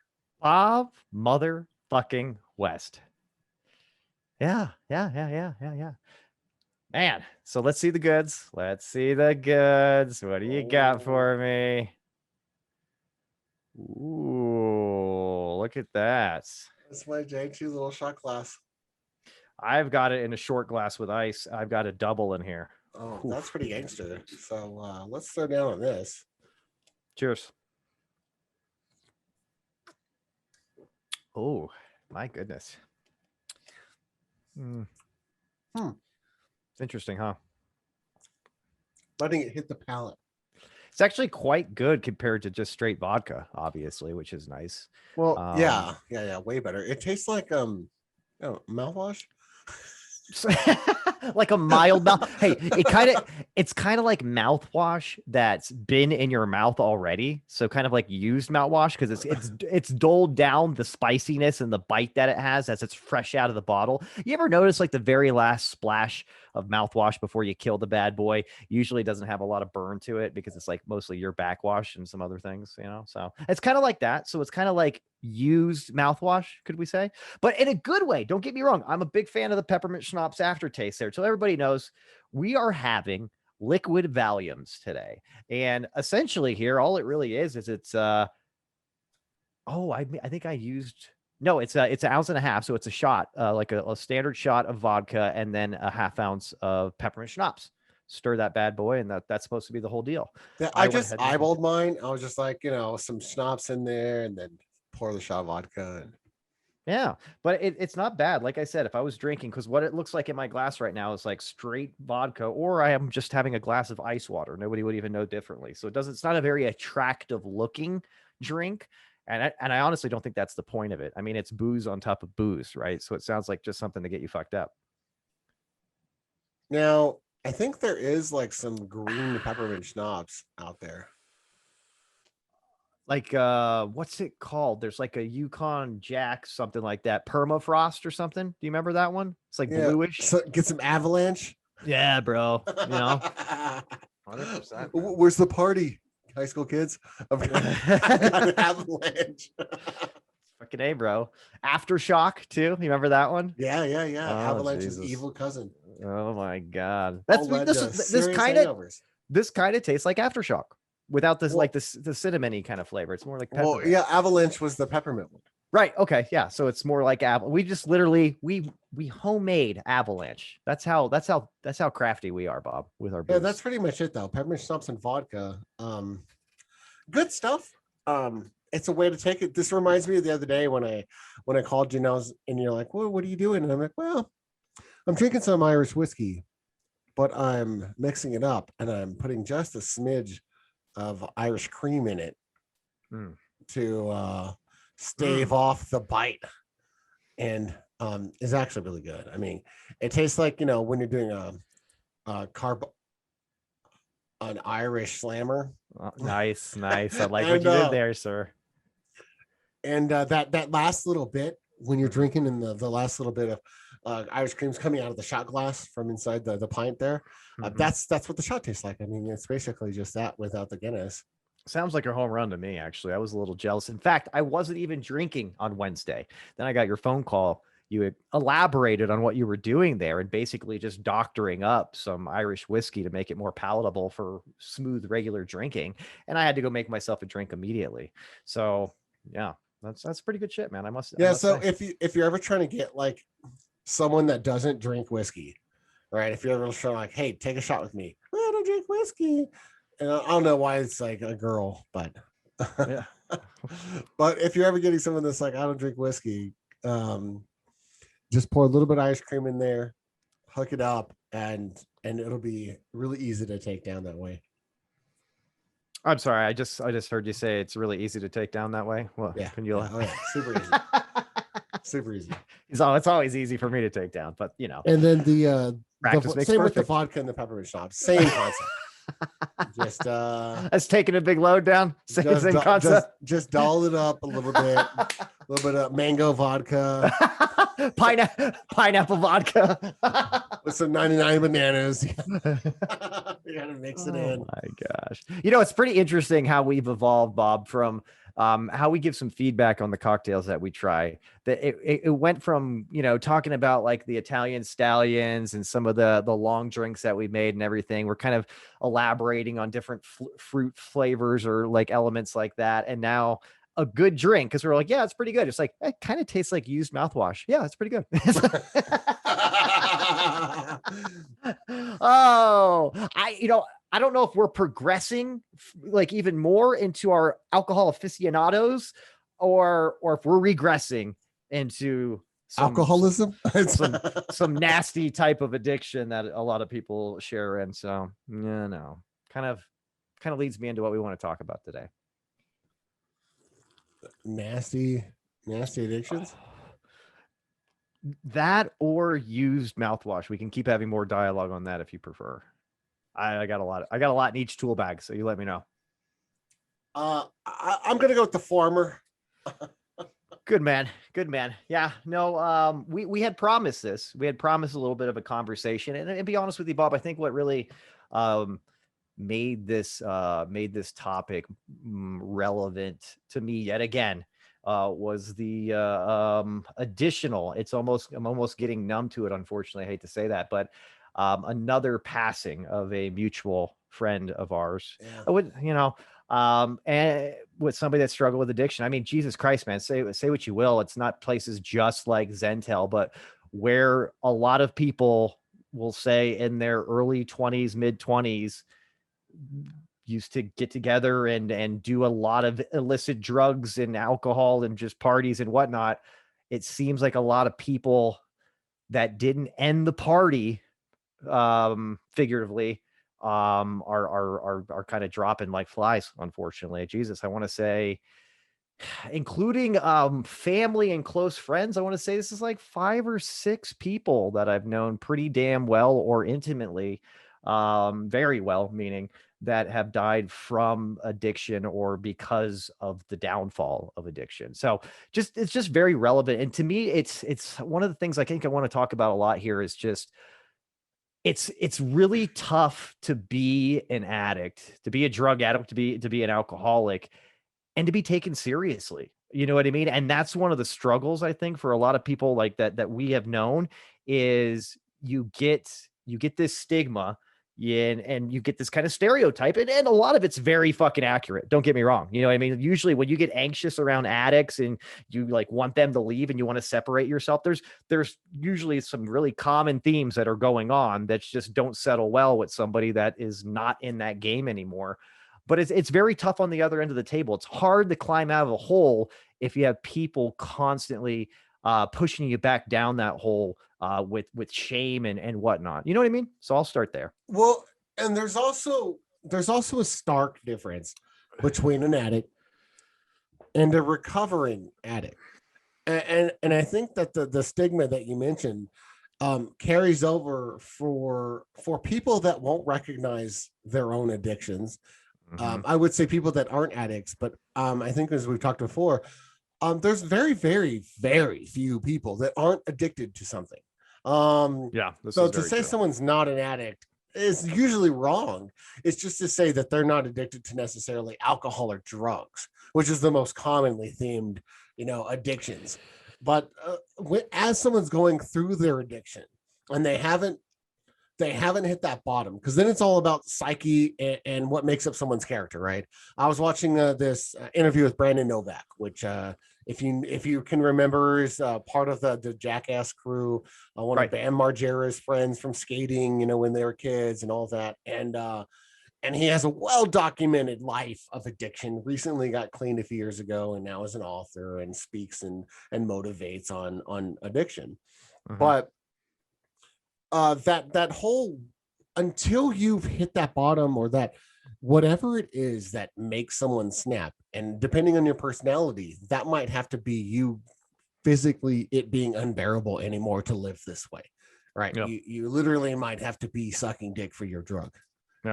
Bob motherfucking West. Yeah. Man, so let's see the goods. What do you got for me? Ooh, look at that. That's my J2 little shot glass. I've got it in a short glass with ice. I've got a double in here. Oh, that's pretty gangster. So let's throw down on this. Cheers. Oh, my goodness. It's interesting, huh? Letting it hit the palate. It's actually quite good compared to just straight vodka, obviously, which is nice. Well, yeah, way better. It tastes like mouthwash. Like a mild mouth. Hey, it's kind of like mouthwash that's been in your mouth already. So kind of like used mouthwash because it's doled down the spiciness and the bite that it has as it's fresh out of the bottle. You ever notice like the very last splash of mouthwash before you kill the bad boy usually doesn't have a lot of burn to it because it's like mostly your backwash and some other things, you know? So it's kind of like that. So it's kind of like used mouthwash, could we say? But in a good way. Don't get me wrong. I'm a big fan of the peppermint schnapps aftertaste there. So everybody knows we are having liquid Valiums today. And essentially here, all it really is it's I think I used no, it's an ounce and a half. So it's a shot, like a standard shot of vodka and then a half ounce of peppermint schnapps. Stir that bad boy, and that's supposed to be the whole deal. Yeah, I just eyeballed mine. I was just like, some schnapps in there and then pour the shot of vodka. And... Yeah, but it's not bad. Like I said, if I was drinking, because what it looks like in my glass right now is like straight vodka, or I am just having a glass of ice water. Nobody would even know differently. So it's not a very attractive looking drink. And I honestly don't think that's the point of it. I mean, it's booze on top of booze, right? So it sounds like just something to get you fucked up. Now, I think there is like some green peppermint schnapps out there. Like what's it called? There's like a Yukon Jack, something like that, permafrost or something. Do you remember that one? It's like bluish. So get some avalanche. Yeah, bro. 100%. Where's the party, high school kids? I've got an avalanche. Fucking A, bro. Aftershock too. You remember that one? Yeah. Oh, Avalanche's evil cousin. Oh my god. That's this kind of tastes like Aftershock. Without this, like the cinnamony kind of flavor. It's more like peppermint. Well, yeah, avalanche was the peppermint one. Right. Okay. Yeah. So it's more like we just literally we homemade avalanche. That's how crafty we are, Bob, with our booze. Yeah, that's pretty much it though. Peppermint schnapps and vodka. Good stuff. It's a way to take it. This reminds me of the other day when I called you and you're like, well, what are you doing? And I'm like, well, I'm drinking some Irish whiskey, but I'm mixing it up and I'm putting just a smidge of Irish cream in it to stave off the bite, and is actually really good. I mean, it tastes like when you're doing an Irish slammer. Oh, nice. I like what you did there, sir. And that last little bit when you're drinking, and the last little bit of Irish cream's coming out of the shot glass from inside the pint there. That's what the shot tastes like. I mean, it's basically just that without the Guinness. Sounds like a home run to me, actually. I was a little jealous. In fact, I wasn't even drinking on Wednesday. Then I got your phone call. You had elaborated on what you were doing there and basically just doctoring up some Irish whiskey to make it more palatable for smooth, regular drinking. And I had to go make myself a drink immediately. So yeah, that's pretty good shit, man. I must so say. if you're ever trying to get like someone that doesn't drink whiskey, right? If you're ever trying to like, hey, take a shot with me. I don't drink whiskey. And I don't know why it's like a girl, but yeah. But if you're ever getting someone that's like, I don't drink whiskey, just pour a little bit of ice cream in there, hook it up, and it'll be really easy to take down that way. I'm sorry, I just heard you say it's really easy to take down that way. Well, yeah, can you? Yeah, super easy. Super easy. It's always easy for me to take down, but And then the practice makes same perfect. with the vodka and the peppermint schnapps. Same concept. Just that's taking a big load down. Same concept. Just doll it up a little bit. A little bit of mango vodka. Pineapple vodka. With some 99 bananas. You gotta mix it in. Oh my gosh. It's pretty interesting how we've evolved, Bob, from how we give some feedback on the cocktails that we try. That it went from talking about like the Italian stallions and some of the long drinks that we made and everything. We're kind of elaborating on different fruit flavors or like elements like that. And now a good drink, because we're like, yeah, it's pretty good. It's like it kind of tastes like used mouthwash. Yeah, it's pretty good. I don't know if we're progressing like even more into our alcohol aficionados or if we're regressing into alcoholism, some nasty type of addiction that a lot of people share in. So no, kind of leads me into what we want to talk about today. Nasty addictions. That or used mouthwash. We can keep having more dialogue on that if you prefer. I got a lot. I got a lot in each tool bag, so you let me know. I'm gonna go with the former. Good man. Good man. Yeah. No, we had promised this. We had promised a little bit of a conversation. And be honest with you, Bob, I think what really made this topic relevant to me yet again was the additional. I'm almost getting numb to it, unfortunately. I hate to say that, but another passing of a mutual friend of ours. Yeah. I would, and with somebody that struggled with addiction. I mean, Jesus Christ, man, say what you will. It's not places just like Zentel, but where a lot of people will say in their early 20s, mid 20s, used to get together and do a lot of illicit drugs and alcohol and just parties and whatnot. It seems like a lot of people that didn't end the party, figuratively, are kind of dropping like flies, unfortunately. Jesus, I want to say, including family and close friends, I want to say this is like 5 or 6 people that I've known pretty damn well or intimately, very well, meaning that have died from addiction or because of the downfall of addiction. So it's just very relevant. And to me, it's one of the things I think I want to talk about a lot here is just it's really tough to be an addict, to be a drug addict, to be an alcoholic, and to be taken seriously. You know what I mean? And that's one of the struggles, I think, for a lot of people like that we have known, is you get this stigma. Yeah, and you get this kind of stereotype, and a lot of it's very fucking accurate. Don't get me wrong. You know what I mean? Usually when you get anxious around addicts and you like want them to leave and you want to separate yourself, there's usually some really common themes that are going on that just don't settle well with somebody that is not in that game anymore. But it's very tough on the other end of the table. It's hard to climb out of a hole if you have people constantly pushing you back down that hole with shame and whatnot. You know what I mean? So I'll start there. Well, and there's also a stark difference between an addict and a recovering addict. And I think that the stigma that you mentioned carries over for people that won't recognize their own addictions. I would say people that aren't addicts, but I think, as we've talked before, there's very, very, very few people that aren't addicted to something. So to say someone's not an addict is usually wrong. It's just to say that they're not addicted to necessarily alcohol or drugs, which is the most commonly themed, addictions. But as someone's going through their addiction and they haven't hit that bottom, because then it's all about psyche and what makes up someone's character, right? I was watching this interview with Brandon Novak, which if you can remember, is part of the Jackass crew, one of Bam Margera's friends from skating, when they were kids and all that. And he has a well-documented life of addiction. Recently got clean a few years ago, and now is an author and speaks and motivates on addiction. But that whole, until you've hit that bottom, or that whatever it is that makes someone snap, and depending on your personality, that might have to be you physically, it being unbearable anymore to live this way, right? Yep. You literally might have to be sucking dick for your drug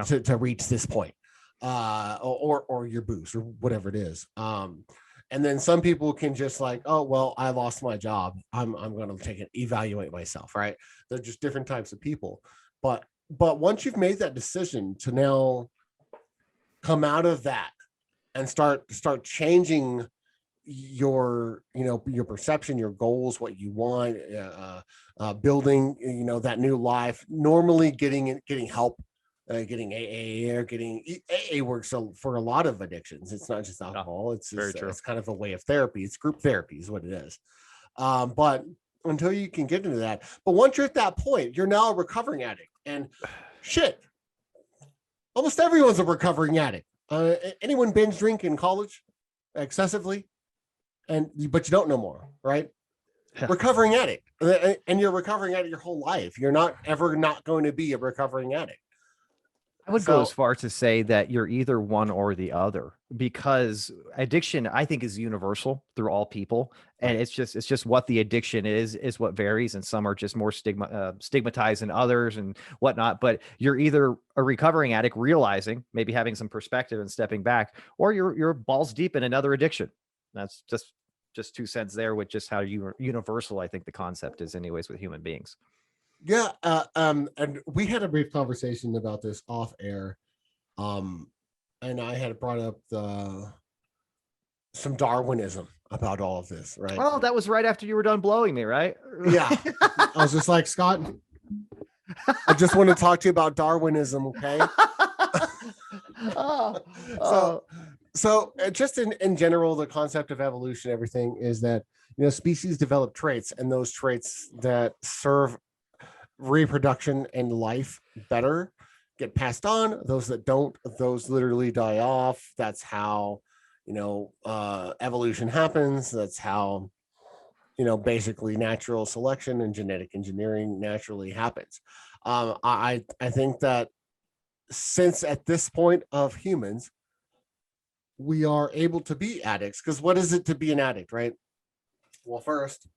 to reach this point, or your booze or whatever it is. And then some people can just like, oh, well, I lost my job. I'm going to evaluate myself, right? They're just different types of people. But once you've made that decision to now come out of that and start changing your perception, your goals, what you want, building, that new life, normally getting help, getting AA, or getting AA works for a lot of addictions. It's not just alcohol. It's kind of a way of therapy. It's group therapy is what it is. But until you can get into that, but once you're at that point, you're now a recovering addict. And shit, almost everyone's a recovering addict. Anyone binge drink in college excessively, but you don't know more, right? Recovering addict, and you're recovering addict your whole life. You're not ever not going to be a recovering addict. I would go So as far to say that you're either one or the other, because addiction, I think, is universal through all people, and Right. it's just what the addiction is what varies, and some are just more stigmatized than others and whatnot. But you're either a recovering addict, realizing, maybe having some perspective and stepping back, or you're balls deep in another addiction. That's just 2 cents there with just how universal I think the concept is, anyways, with human beings. yeah, and we had a brief conversation about this off air, and I had brought up some Darwinism about all of this, right? Oh, that was right after you were done blowing me, right? Yeah, I was just like, Scott, I just want to talk to you about Darwinism, okay? Oh, So, so just in general, the concept of evolution, everything is that species develop traits, and those traits that serve reproduction and life better get passed on. Those that don't, those literally die off. That's how evolution happens. That's how basically natural selection and genetic engineering naturally happens. I think that since at this point of humans, we are able to be addicts, because what is it to be an addict, right? Well, first,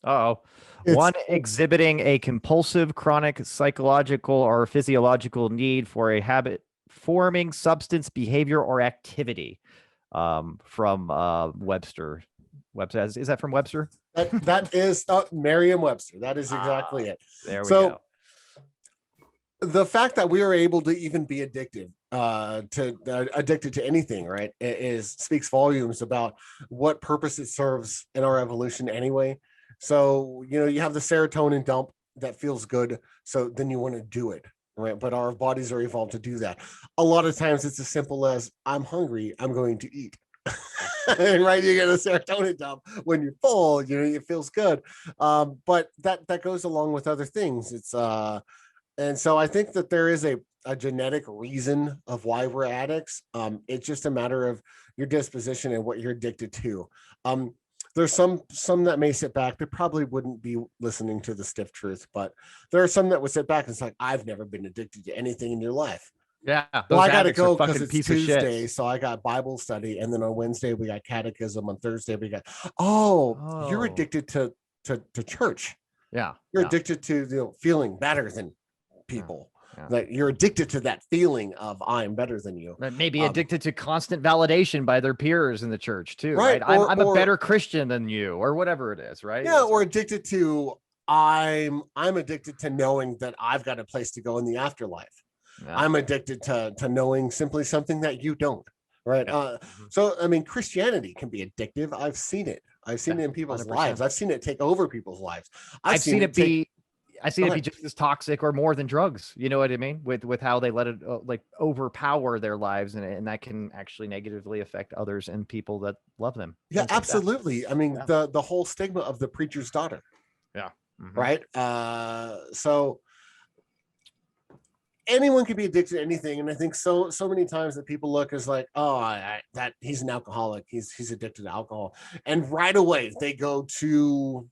oh, it's one exhibiting a compulsive, chronic, psychological, or physiological need for a habit forming substance, behavior, or activity. From Webster. Webster, is that from Webster? that is Merriam-Webster. That is exactly it. There we So go. the fact that we are able to even be addicted to anything, right, is speaks volumes about what purpose it serves in our evolution anyway. So you have the serotonin dump that feels good, so then you want to do it, right? But our bodies are evolved to do that. A lot of times it's as simple as, I'm hungry, I'm going to eat. And right, you get a serotonin dump when you're full, it feels good. But that goes along with other things. And so I think that there is a genetic reason of why we're addicts. It's just a matter of your disposition and what you're addicted to. There's some that may sit back. They probably wouldn't be listening to the stiff truth, but there are some that would sit back and it's like, I've never been addicted to anything in your life. Yeah, Well, those I got to addicts are go because fucking it's piece of Tuesday, shit. so I got Bible study, and then on Wednesday we got catechism. On Thursday we got, you're Oh, addicted to church. yeah, You're yeah, addicted to feeling better than yeah, people. yeah. Like you're addicted to that feeling of I'm better than you. Maybe addicted to constant validation by their peers in the church too, Right. right? I'm a better Christian than you, or whatever it is, right? Yeah, or addicted to I'm addicted to knowing that I've got a place to go in the afterlife. Yeah. I'm addicted to knowing simply something that you don't. Right. Yeah. So I mean, Christianity can be addictive. I've seen it. I've seen Yeah, it in people's 100%. lives. I've seen it take over people's lives. I've seen it be Go ahead. just as toxic or more than drugs. You know what I mean? With how they let it like overpower their lives, and that can actually negatively affect others and people that love them. Yeah, Things like that. absolutely. I mean, Yeah. the whole stigma of the preacher's daughter. Yeah. Mhm. Right. So anyone can be addicted to anything, and I think so many times that people look as like, that he's an alcoholic, he's addicted to alcohol, and right away they go to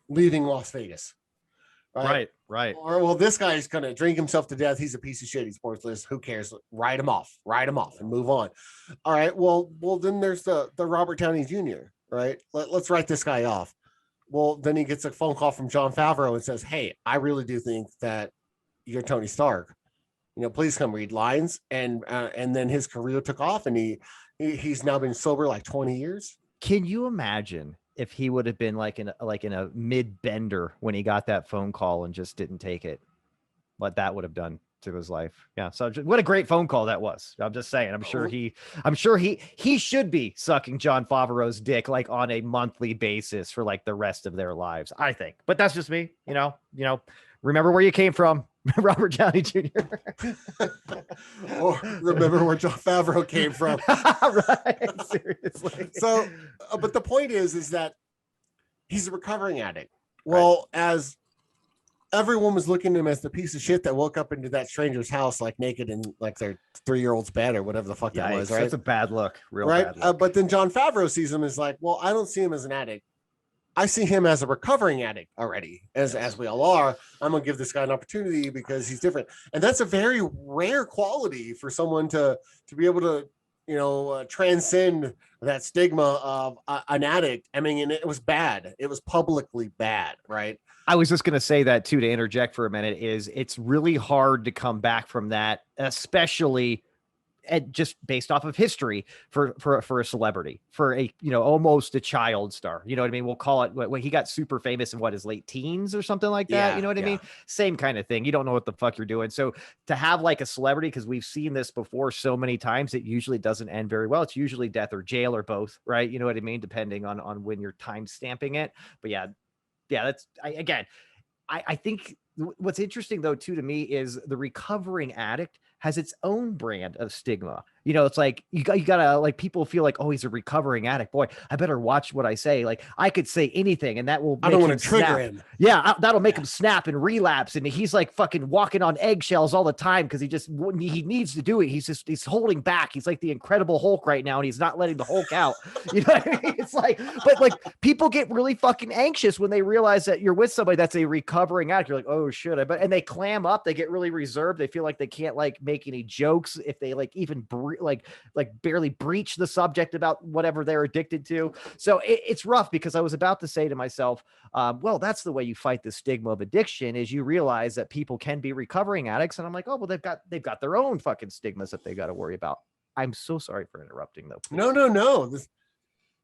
leaving Las Vegas. Right. Or, well, this guy's gonna drink himself to death, he's a piece of shit, he's worthless, who cares, write him off and move on. All right, well then there's the Robert Downey Jr., right? Let's write this guy off. Well, then he gets a phone call from Jon Favreau and says, hey, I really do think that you're Tony Stark. Please come read lines. And then his career took off, and he's now been sober like 20 years. Can you imagine if he would have been like in a mid bender when he got that phone call and just didn't take it? What that would have done to his life. Yeah. So what a great phone call that was. I'm just saying. I'm sure he should be sucking Jon Favreau's dick like on a monthly basis for like the rest of their lives, I think. But that's just me. Remember where you came from, Robert Downey Jr. Or remember where Jon Favreau came from. Right. Seriously. So, but the point is that he's a recovering addict. Well, as everyone was looking at him as the piece of shit that woke up into that stranger's house like naked in like their 3-year-old's bed or whatever the fuck that was, right? That's a bad look, real right? bad look. But then Jon Favreau sees him as like, well, I don't see him as an addict. I see him as a recovering addict already, as we all are. I'm gonna give this guy an opportunity because he's different, and that's a very rare quality for someone to be able to, transcend that stigma of an addict. I mean, and it was bad. It was publicly bad, right? I was just going to say that too, to interject for a minute, is it's really hard to come back from that, especially just based off of history for a celebrity, for a, almost a child star. You know what I mean? We'll call it when he got super famous in his late teens or something like that. You know what I mean? Same kind of thing. You don't know what the fuck you're doing. So to have like a celebrity, because we've seen this before so many times, it usually doesn't end very well. It's usually death or jail or both, right? You know what I mean? Depending on when you're time stamping it. But yeah, that's I think what's interesting though too to me is the recovering addict has its own brand of stigma. It's like you gotta, like, people feel like, oh, he's a recovering addict. Boy, I better watch what I say. Like, I could say anything and that will I don't want to trigger him. Yeah, that'll make him snap and relapse. And he's like fucking walking on eggshells all the time because he needs to do it. He's holding back. He's like the Incredible Hulk right now, and he's not letting the Hulk out. You know what I mean? It's like, but like people get really fucking anxious when they realize that you're with somebody that's a recovering addict. You're like, oh shit, and they clam up. They get really reserved. They feel like they can't like make any jokes if they like even barely breach the subject about whatever they're addicted to. So it's rough, because I was about to say to myself, well, that's the way you fight the stigma of addiction, is you realize that people can be recovering addicts. And I'm like, oh, well, they've got their own fucking stigmas that they got to worry about. I'm so sorry for interrupting though. Please. No.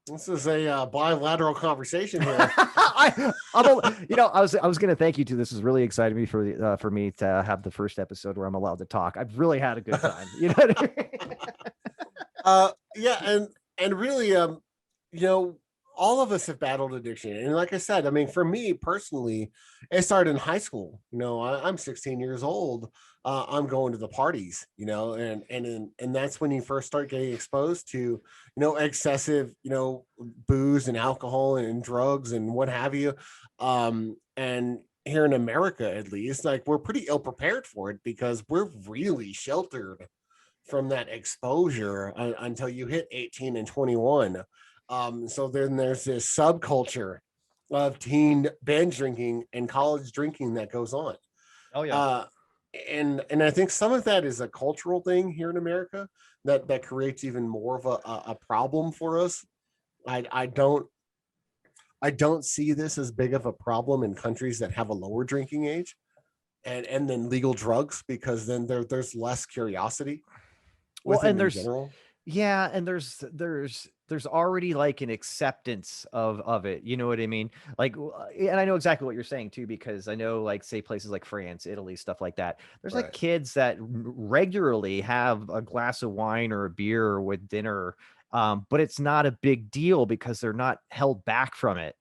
This is a bilateral conversation here. I was going to thank you too. This is really exciting me for me to have the first episode where I'm allowed to talk. I've really had a good time. You know what I mean? Yeah, and really, all of us have battled addiction, and like I said, I mean, for me personally, it started in high school. I'm 16 years old. I'm going to the parties, and that's when you first start getting exposed to, excessive, booze and alcohol and drugs and what have you. And here in America, at least, like, we're pretty ill prepared for it because we're really sheltered from that exposure until you hit 18 and 21. So then there's this subculture of teen binge drinking and college drinking that goes on. Oh yeah. And I think some of that is a cultural thing here in America that creates even more of a problem for us. I don't see this as big of a problem in countries that have a lower drinking age and then legal drugs, because then there's less curiosity. Well, and there's there's already like an acceptance of it. You know what I mean? Like, and I know exactly what you're saying too, because I know, like, say places like France, Italy, stuff like that. There's like kids that regularly have a glass of wine or a beer with dinner, but it's not a big deal because they're not held back from it.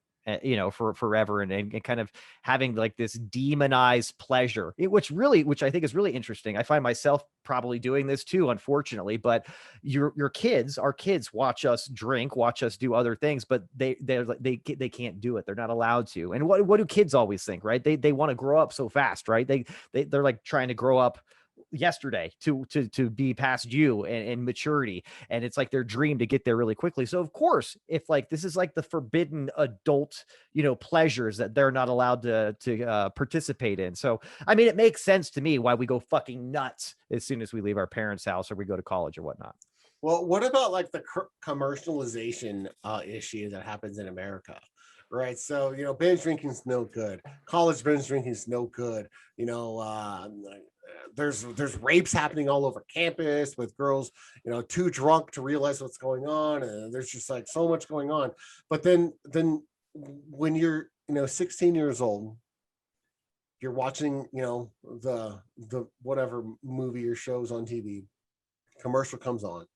For forever, and kind of having like this demonized pleasure, which I think is really interesting. I find myself probably doing this too, unfortunately, but our kids watch us drink, watch us do other things, but they can't do it. They're not allowed to. And what do kids always think, right? They want to grow up so fast, right? They're like trying to grow up yesterday to be past you and maturity, and it's like their dream to get there really quickly. So of course, if like this is like the forbidden adult pleasures that they're not allowed to participate in. So I mean, it makes sense to me why we go fucking nuts as soon as we leave our parents' house or we go to college or whatnot. Well, what about like the commercialization issue that happens in America? Right. So, binge drinking is no good. College binge drinking is no good. There's rapes happening all over campus with girls, too drunk to realize what's going on. And there's just like so much going on. But then when you're, 16 years old, you're watching, the whatever movie or shows on TV, commercial comes on,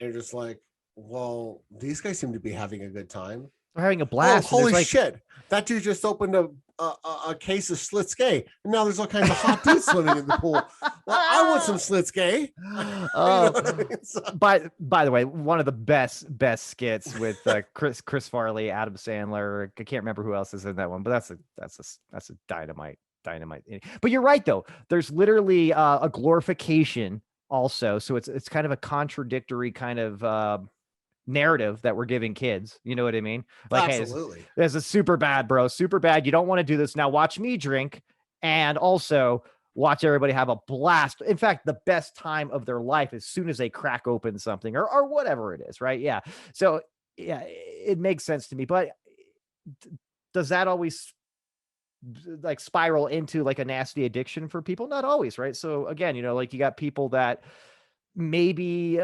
and you're just like, well, these guys seem to be having a good time. They're having a blast. Oh, holy shit. That dude just opened a case of Schlitz-Gay, and now there's all kinds of hot dudes swimming in the pool. Well, I want some Schlitz-Gay. By the way, one of the best skits with Chris Farley, Adam Sandler. I can't remember who else is in that one, but that's a dynamite. But you're right though. There's literally a glorification also. So it's kind of a contradictory kind of narrative that we're giving kids. You know what I mean? Like, hey, Absolutely. this is super bad, bro. Super bad. You don't want to do this. Now watch me drink, and also watch everybody have a blast. In fact, the best time of their life as soon as they crack open something or whatever it is, right? Yeah. So yeah, it makes sense to me. But does that always like spiral into like a nasty addiction for people? Not always, right? So again, like you got people that maybe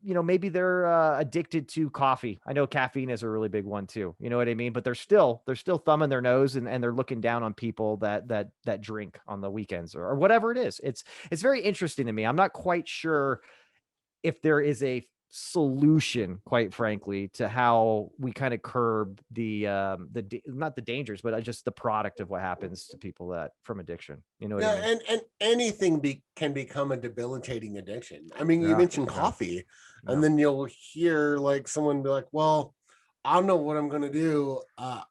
maybe they're addicted to coffee. I know caffeine is a really big one too, you know what I mean, but they're still thumbing their nose, and they're looking down on people that drink on the weekends or whatever it is. It's very interesting to me. I'm not quite sure if there is a solution, quite frankly, to how we kind of curb not the dangers, but just the product of what happens to people that from addiction. You know what I mean? And anything can become a debilitating addiction. I mean, you Yeah, mentioned yeah, coffee, yeah. and then you'll hear like someone be like, "Well, I don't know what I'm gonna do. I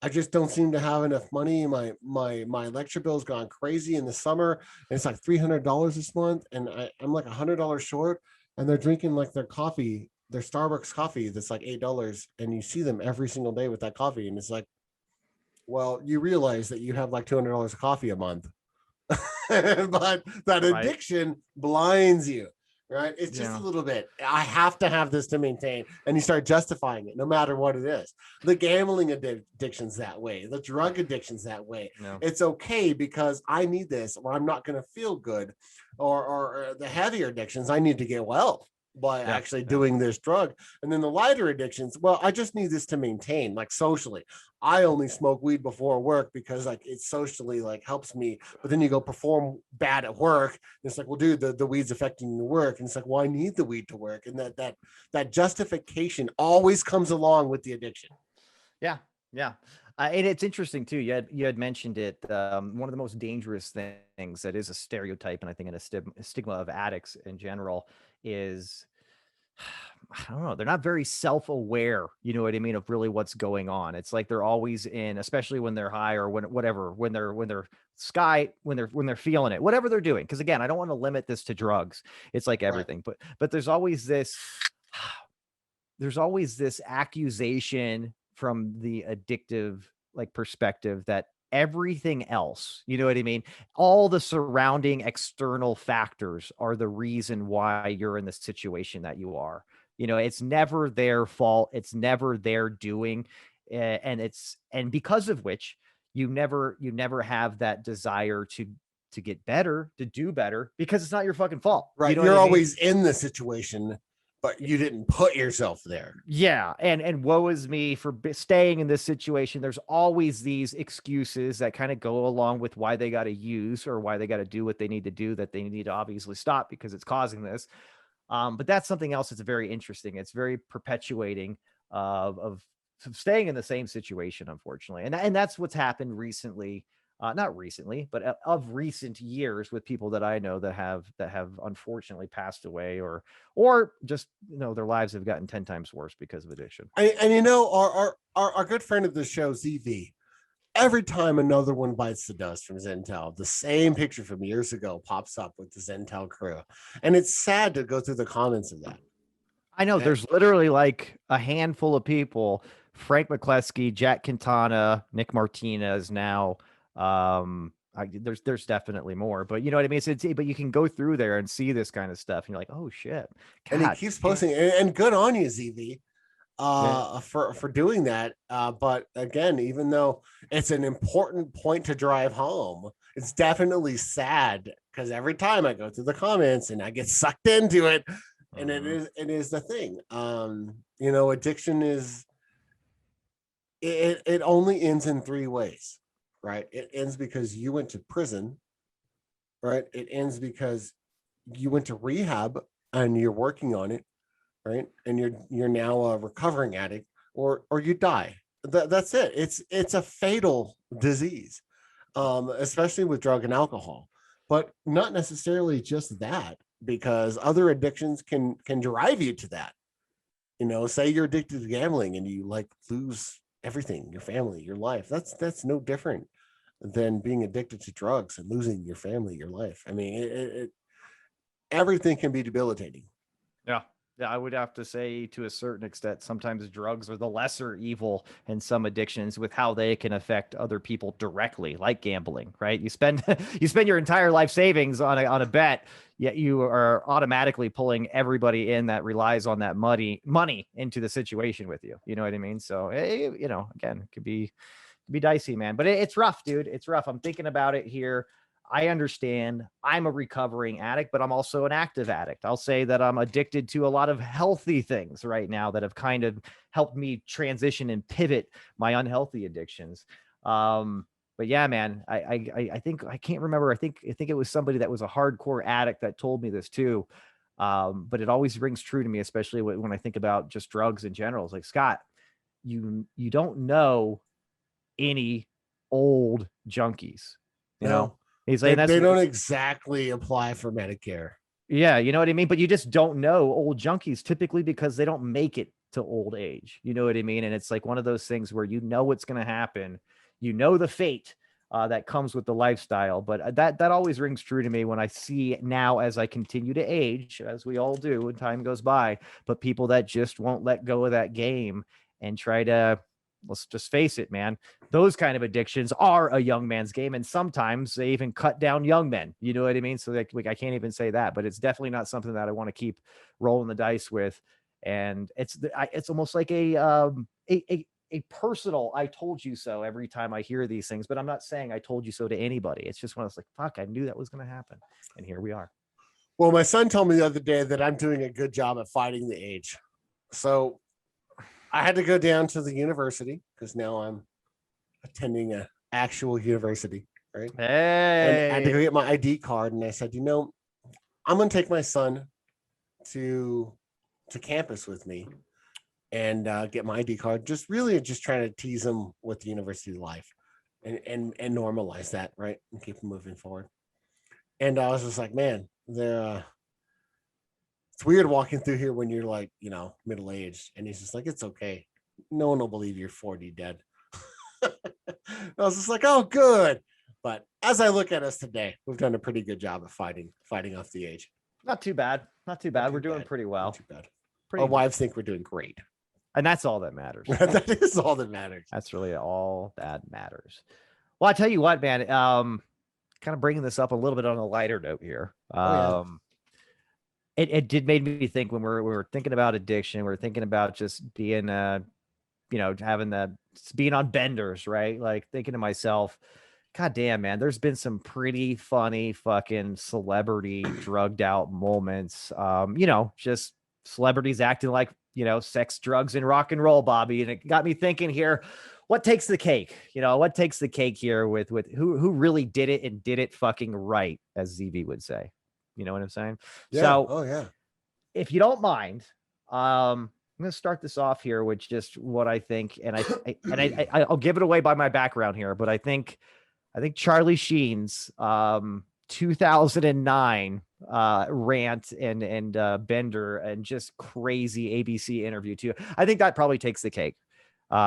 just don't seem to have enough money. My electric bill's gone crazy in the summer, and it's like $300 this month, and I'm like $100 short." And they're drinking like their coffee, their Starbucks coffee that's like $8, and you see them every single day with that coffee, and it's like, well, you realize that you have like $200 of coffee a month, but that Right. addiction blinds you, right? It's just Yeah. a little bit. I have to have this to maintain, and you start justifying it, no matter what it is. The gambling addiction's that way. The drug addiction's that way. No. It's okay because I need this, or I'm not going to feel good, or the heavier addictions, I need to get well by Yeah. actually Yeah. doing this drug. And then the lighter addictions, well, I just need this to maintain, like socially. I only smoke weed before work because like it socially like helps me. But then you go perform bad at work, and it's like, well, dude, the weed's affecting the work, and it's like, well, I need the weed to work, and that justification always comes along with the addiction. Yeah, yeah. And it's interesting too. You had mentioned it. One of the most dangerous things that is a stereotype, and I think in a stigma of addicts in general, is I don't know. They're not very self-aware. You know what I mean, of really what's going on. It's like they're always in, especially when they're high or when they're feeling it, whatever they're doing. Because again, I don't want to limit this to drugs. It's like Right. everything, but there's always this accusation from the addictive like perspective that everything else, you know what I mean? All the surrounding external factors are the reason why you're in the situation that you are. It's never their fault. It's never their doing. And because of which you never have that desire to get better, to do better, because it's not your fucking fault. You Right. know what You're I mean? always in the situation, but you didn't put yourself there. Yeah, and woe is me for staying in this situation. There's always these excuses that kind of go along with why they got to use or why they got to do what they need to do, that they need to obviously stop because it's causing this. But that's something else that's very interesting. It's very perpetuating of staying in the same situation, unfortunately, and that's what's happened recently. Not recently, but of recent years, with people that I know that have unfortunately passed away, or just their lives have gotten 10 times worse because of addiction. And our good friend of the show, ZV, every time another one bites the dust from Zentel, the same picture from years ago pops up with the Zentel crew. And it's sad to go through the comments of that. I know there's literally like a handful of people: Frank McCleskey, Jack Quintana, Nick Martinez. Now, there's definitely more, but you know what I mean. But you can go through there and see this kind of stuff, and you're like, oh shit, And he God, keeps posting, and good on you, ZV, yeah. for doing that. But again, even though it's an important point to drive home, it's definitely sad because every time I go through the comments and I get sucked into it, and it is the thing. Addiction is it only ends in three ways, right? It ends because you went to prison, right? It ends because you went to rehab and you're working on it, right? And you're now a recovering addict, or you die. That's it. It's a fatal disease, especially with drug and alcohol, but not necessarily just that, because other addictions can drive you to that. Say you're addicted to gambling and you like lose everything, your family, your life. That's no different than being addicted to drugs and losing your family, your life. I mean, everything can be debilitating. Yeah. Yeah, I would have to say to a certain extent, sometimes drugs are the lesser evil in some addictions with how they can affect other people directly, like gambling, right? You spend you spend your entire life savings on a bet, yet you are automatically pulling everybody in that relies on that money into the situation with you. You know what I mean? So, you know, again, it could be dicey, man. But it's rough, dude. It's rough. I'm thinking about it here. I understand I'm a recovering addict, but I'm also an active addict. I'll say that I'm addicted to a lot of healthy things right now that have kind of helped me transition and pivot my unhealthy addictions. But yeah, man, I think I can't remember. I think it was somebody that was a hardcore addict that told me this too. But it always rings true to me, especially when I think about just drugs in general. It's like, Scott, you don't know any old junkies, you know? No, He's they, like, that's they don't exactly apply for Medicare. yeah, you know what I mean? But you just don't know old junkies typically because they don't make it to old age. You know what I mean? And it's like one of those things where you know what's going to happen. You know the fate that comes with the lifestyle. But that always rings true to me when I see now as I continue to age, as we all do when time goes by, but people that just won't let go of that game and try to, let's just face it, man, those kind of addictions are a young man's game. And sometimes they even cut down young men. You know what I mean? So like I can't even say that, but it's definitely not something that I want to keep rolling the dice with. And it's almost like a personal "I told you so" every time I hear these things. But I'm not saying I told you so to anybody. It's just when it's like, fuck, I knew that was going to happen, and here we are. Well, my son told me the other day that I'm doing a good job at fighting the age. So I had to go down to the university because now I'm attending an actual university, right? And I had to go Hey, get my ID card. And I said, I'm going to take my son to campus with me and get my ID card. Just really just trying to tease him with the university life and normalize that, right? And keep him moving forward. And I was just like, man, it's weird walking through here when you're like, middle aged. And he's just like, it's okay. No one will believe you're 40 dead. I was just like, oh, good. But as I look at us today, we've done a pretty good job of fighting off the age. not too bad. Not too bad. Not too We're doing bad. pretty well. Not too bad. Pretty, Our wives think we're doing great. and that's all that matters. That is all that matters. That's really all that matters. Well, I tell you what, man, kind of bringing this up a little bit on a lighter note here. It did made me think when we were thinking about addiction, we're thinking about just being, having being on benders, right? Like thinking to myself, God damn, man, there's been some pretty funny fucking celebrity drugged out moments. Just celebrities acting like, sex, drugs, and rock and roll, Bobby. And it got me thinking here, what takes the cake? What takes the cake here with who really did it and did it fucking right, as ZV would say. You know what I'm saying? Yeah. So, oh yeah. if you don't mind, I'm going to start this off here with just what I think, and I'll give it away by my background here, but I think Charlie Sheen's 2009 rant and Bender and just crazy ABC interview too. I think that probably takes the cake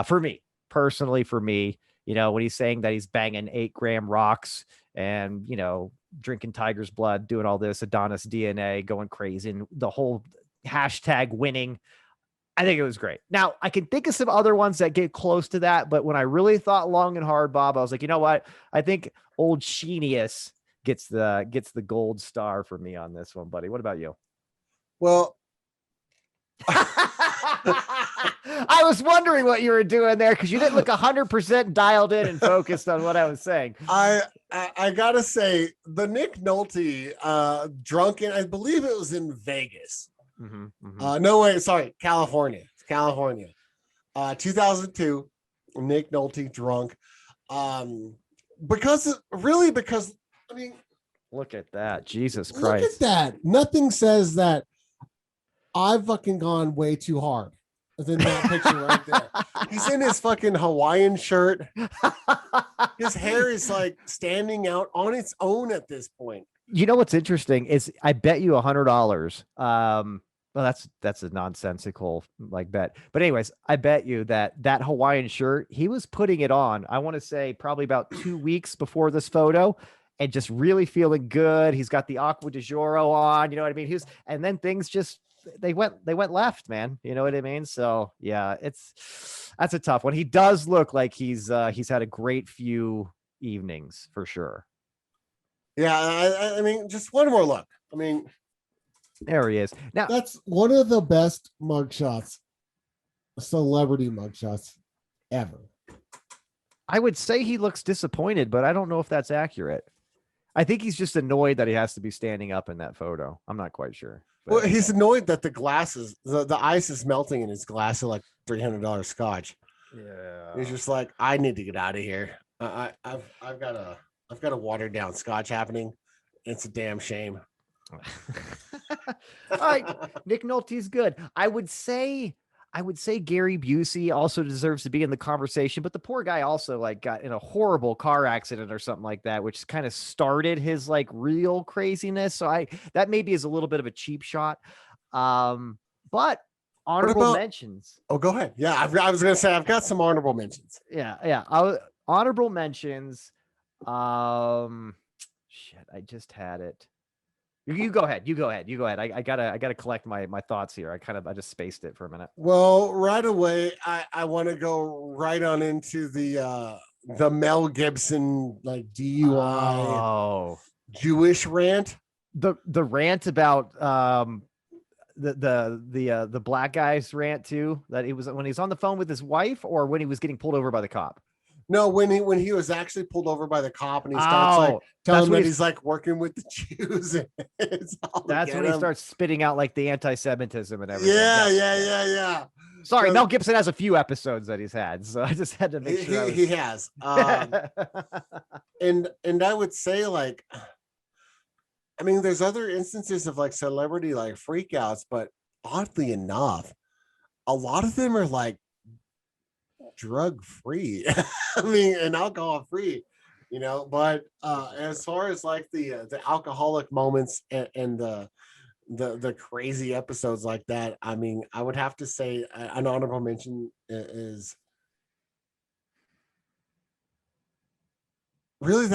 for me personally. For me, when he's saying that he's banging 8-gram rocks and drinking tiger's blood, doing all this Adonis DNA, going crazy, and the whole hashtag winning. I think it was great. Now, I can think of some other ones that get close to that, but when I really thought long and hard, Bob, I was like, you know what? I think old Sheenius gets the gold star for me on this one, buddy. What about you? Well, I was wondering what you were doing there because you didn't look 100% dialed in and focused on what I was saying. I gotta say the Nick Nolte drunken, I believe it was in Vegas. No way, sorry, California. It's California. 2002, Nick Nolte drunk. Because I mean, look at that. Jesus Christ. Look at that. Nothing says that I've fucking gone way too hard than that picture right there. he's in his fucking Hawaiian shirt. His hair is like standing out on its own at this point. You know what's interesting is I bet you $100. Well, that's a nonsensical like bet. But anyways, I bet you that Hawaiian shirt, he was putting it on, I want to say probably about 2 weeks before this photo, and just really feeling good. He's got the Aqua di Gioro on, you know what I mean? And then things just they went left, man. You know what I mean? So yeah, that's a tough one. He does look like he's had a great few evenings for sure. Yeah, I mean, just one more look. I mean, There he is. Now That's one of the best mugshots, celebrity mugshots ever. I would say he looks disappointed, but I don't know if that's accurate. I think he's just annoyed that he has to be standing up in that photo. I'm not quite sure. But well, he's annoyed that the glasses, the ice is melting in his glass of like $300 scotch. yeah. He's just like, I need to get out of here. I've got a watered down scotch happening. It's a damn shame. All right, Nick Nolte's good. I would say Gary Busey also deserves to be in the conversation, but the poor guy also like got in a horrible car accident or something like that, which kind of started his like real craziness. So that maybe is a little bit of a cheap shot. But honorable mentions. Oh, go ahead. Yeah, I was gonna say I've got some honorable mentions. Yeah. Honorable mentions. Shit, I just had it. You go ahead. I gotta collect my thoughts here. I just spaced it for a minute. Well, right away, I want to go right on into the Mel Gibson like DUI Jewish rant. The rant about the black guy's rant too, that he was when he's on the phone with his wife or when he was getting pulled over by the cop. No, when he was actually pulled over by the cop and he starts like telling him that he's like working with the Jews. That's when he starts spitting out like the anti-Semitism and everything. Yeah. Sorry, Mel Gibson has a few episodes that he's had, so I just had to make sure. He has. And I would say like, I mean, there's other instances of like celebrity like freakouts, but oddly enough, a lot of them are like drug free. I mean, and alcohol free, you know. But as far as like the alcoholic moments and the crazy episodes like that, I mean, I would have to say an honorable mention is really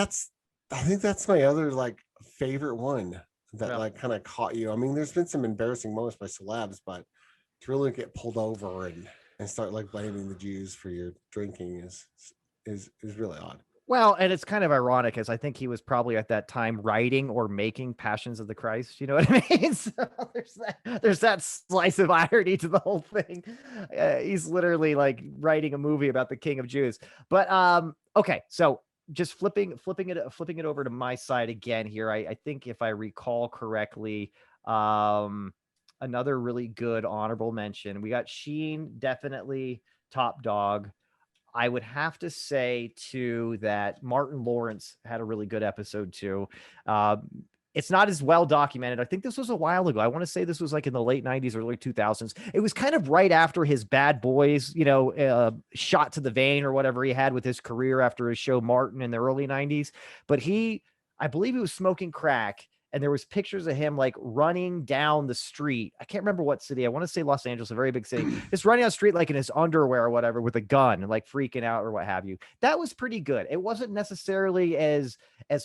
I think that's my other like favorite one that like kind of caught you. I mean, there's been some embarrassing moments by celebs, but to really get pulled over and start like blaming the Jews for your drinking is really odd. Well, and it's kind of ironic as I think he was probably at that time writing or making Passions of the Christ. You know what I mean? So there's that slice of irony to the whole thing. He's literally like writing a movie about the King of Jews. But okay, so just flipping it over to my side again here. I think if I recall correctly, another really good honorable mention. We got Sheen, definitely top dog. I would have to say too that Martin Lawrence had a really good episode too. It's not as well documented. I think this was a while ago. I want to say this was like in the late 90s, early 2000s. It was kind of right after his Bad Boys, shot to the vein or whatever he had with his career after his show Martin in the early 90s. But I believe he was smoking crack. And there was pictures of him like running down the street. I can't remember what city. I want to say Los Angeles, a very big city. Just running down the street like in his underwear or whatever with a gun and like freaking out or what have you. That was pretty good. It wasn't necessarily as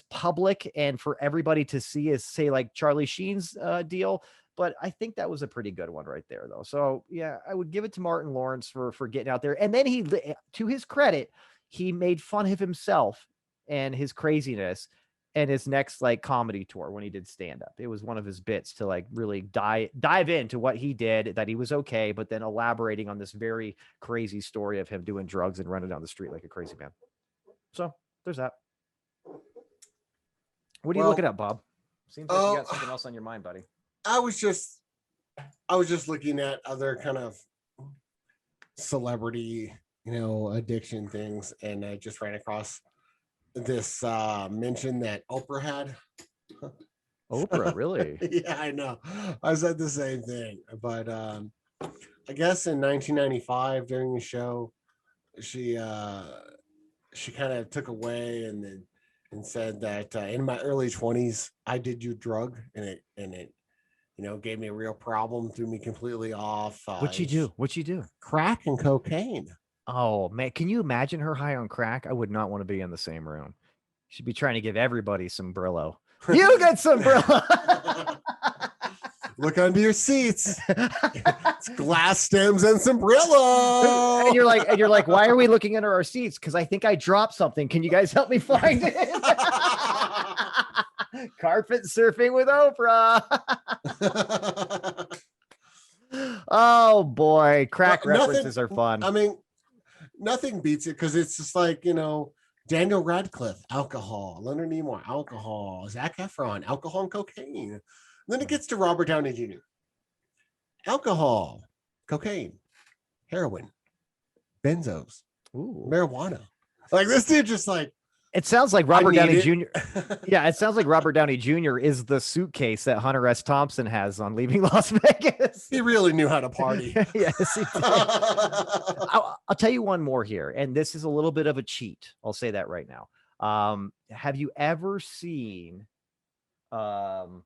public and for everybody to see as say like Charlie Sheen's deal. But I think that was a pretty good one right there though. So yeah, I would give it to Martin Lawrence for getting out there. And then he, to his credit, he made fun of himself and his craziness and his next like comedy tour when he did stand up. It was one of his bits to like really dive into what he did, that he was okay, but then elaborating on this very crazy story of him doing drugs and running down the street like a crazy man. So there's that. What are you looking at, Bob? Seems like you got something else on your mind, buddy. I was just looking at other kind of celebrity, addiction things, and I just ran across this mention that Oprah had. Oprah, really? Yeah, I know. I said the same thing, but I guess in 1995 during the show, she kind of took away and said that in my early 20s I did do drug and it gave me a real problem, threw me completely off. What'd you do? Crack and cocaine. Oh man, can you imagine her high on crack? I would not want to be in the same room. She'd be trying to give everybody some Brillo. You get some Brillo. Look under your seats. It's glass stems and some Brillo. And you're like, why are we looking under our seats? Because I think I dropped something. Can you guys help me find it? Carpet surfing with Oprah. Oh boy, crack references are fun. I mean, nothing beats it because it's just like, Daniel Radcliffe, alcohol, Leonard Nimoy, alcohol, Zac Efron, alcohol and cocaine. And then it gets to Robert Downey Jr. Alcohol, cocaine, heroin, benzos, marijuana. Like this dude just like, it sounds like Robert Downey Jr. Yeah, it sounds like Robert Downey Jr. is the suitcase that Hunter S. Thompson has on Leaving Las Vegas. He really knew how to party. Yes, he did. I'll tell you one more here, and this is a little bit of a cheat. I'll say that right now. Have you ever seen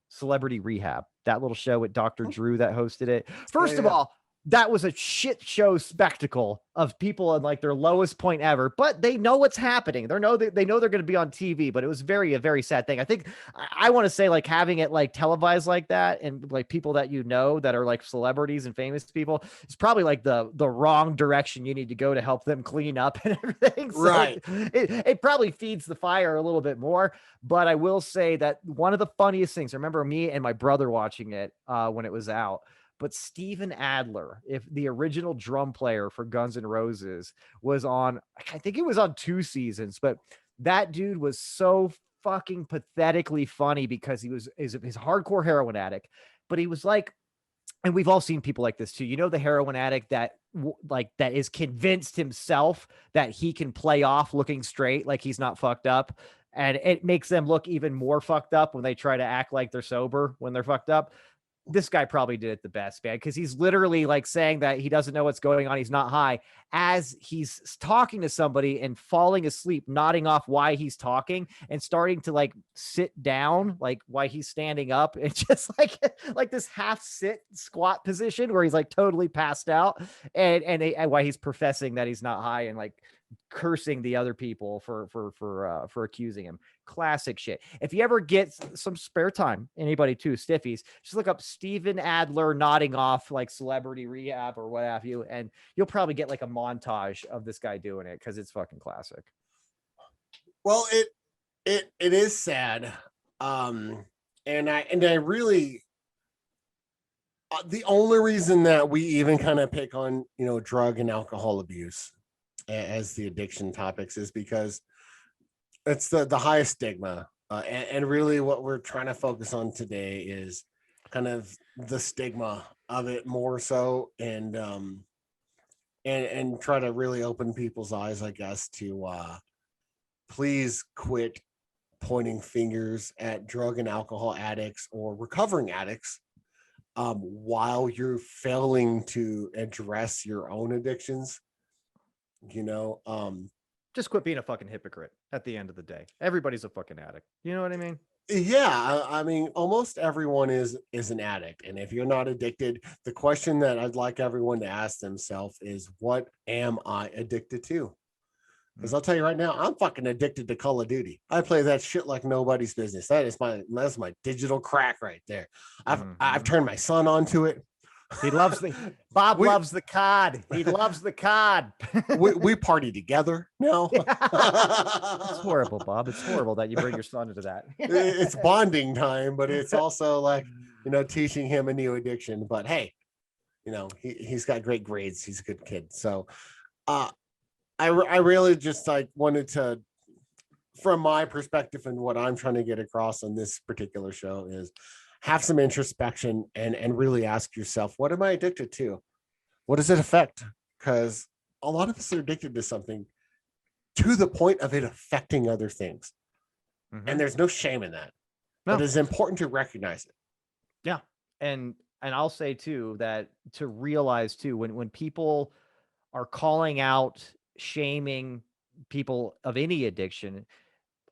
Celebrity Rehab? That little show with Dr. Drew that hosted it. First of all, that was a shit show spectacle of people at like their lowest point ever, but they know what's happening. They know they're going to be on TV, but it was a very sad thing. I think I want to say like having it like televised like that and like people that that are like celebrities and famous people, it's probably like the wrong direction you need to go to help them clean up and everything. So right. It probably feeds the fire a little bit more, but I will say that one of the funniest things, I remember me and my brother watching it when it was out. But Steven Adler, if the original drum player for Guns N' Roses, was on, I think it was on 2 seasons, but that dude was so fucking pathetically funny because he was his hardcore heroin addict, but he was like, and we've all seen people like this too. The heroin addict that is convinced himself that he can play off looking straight, like he's not fucked up. And it makes them look even more fucked up when they try to act like they're sober when they're fucked up. This guy probably did it the best, man, because he's literally like saying that he doesn't know what's going on. He's not high as he's talking to somebody and falling asleep, nodding off why he's talking and starting to like sit down, like while he's standing up. It's just like this half sit squat position where he's like totally passed out and why he's professing that he's not high and like cursing the other people for accusing him. Classic shit. If you ever get some spare time, anybody too, stiffies, just look up Steven Adler nodding off like Celebrity Rehab or what have you, and you'll probably get like a montage of this guy doing it because it's fucking classic. Well, it is sad. And I really the only reason that we even kind of pick on drug and alcohol abuse as the addiction topics is because it's the highest stigma. And really what we're trying to focus on today is kind of the stigma of it more so and try to really open people's eyes, I guess, to please quit pointing fingers at drug and alcohol addicts or recovering addicts while you're failing to address your own addictions. Just quit being a fucking hypocrite at the end of the day. Everybody's a fucking addict. You know what I mean? Yeah. I mean, almost everyone is an addict. And if you're not addicted, the question that I'd like everyone to ask themselves is, what am I addicted to? Because I'll tell you right now, I'm fucking addicted to Call of Duty. I play that shit like nobody's business. That's my digital crack right there. I've turned my son onto it. He loves Bob loves the COD. He loves the COD. we party together now. It's horrible, Bob. It's horrible that you bring your son into that. It's bonding time, but it's also like, teaching him a new addiction. But hey, he's got great grades. He's a good kid. So I really just wanted to, from my perspective and what I'm trying to get across on this particular show is, have some introspection and really ask yourself, what am I addicted to? What does it affect? Because a lot of us are addicted to something to the point of it affecting other things. Mm-hmm. And there's no shame in that. No. But it's important to recognize it. Yeah. And I'll say too, that to realize too, when people are calling out, shaming people of any addiction,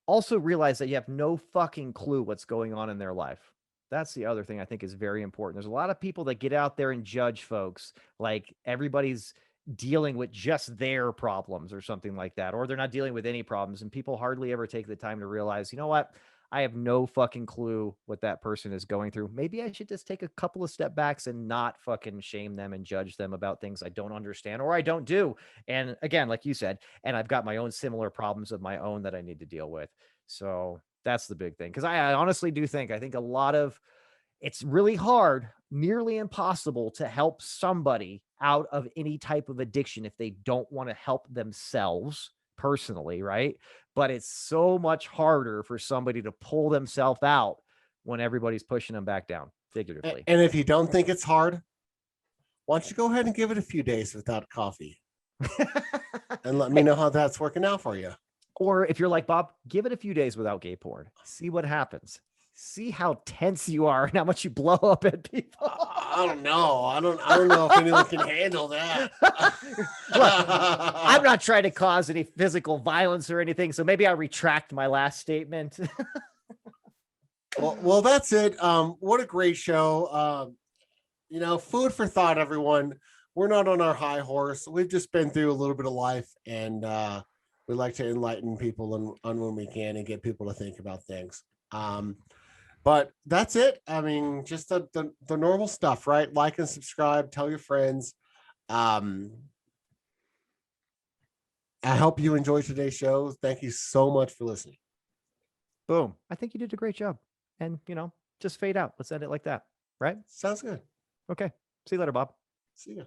also realize that you have no fucking clue what's going on in their life. That's the other thing I think is very important. There's a lot of people that get out there and judge folks like everybody's dealing with just their problems or something like that, or they're not dealing with any problems. And people hardly ever take the time to realize, you know what? I have no fucking clue what that person is going through. Maybe I should just take a couple of step backs and not fucking shame them and judge them about things I don't understand or I don't do. And again, like you said, and I've got my own similar problems of my own that I need to deal with. So that's the big thing. Because I honestly do think, I think a lot of, it's really hard, nearly impossible to help somebody out of any type of addiction if they don't want to help themselves personally, right? But it's so much harder for somebody to pull themselves out when everybody's pushing them back down, figuratively. And if you don't think it's hard, why don't you go ahead and give it a few days without coffee and let me know how that's working out for you. Or if you're like Bob, give it a few days without gay porn. See what happens. See how tense you are and how much you blow up at people. I don't know. I don't know if anyone can handle that. Look, I'm not trying to cause any physical violence or anything, so maybe I retract my last statement. Well, that's it. What a great show. Food for thought, everyone. We're not on our high horse. We've just been through a little bit of life, and we like to enlighten people on when we can and get people to think about things. But that's it. I mean, just the normal stuff, right? Like and subscribe, tell your friends. I hope you enjoyed today's show. Thank you so much for listening. Boom. I think you did a great job. And, just fade out. Let's end it like that. Right? Sounds good. Okay. See you later, Bob. See ya.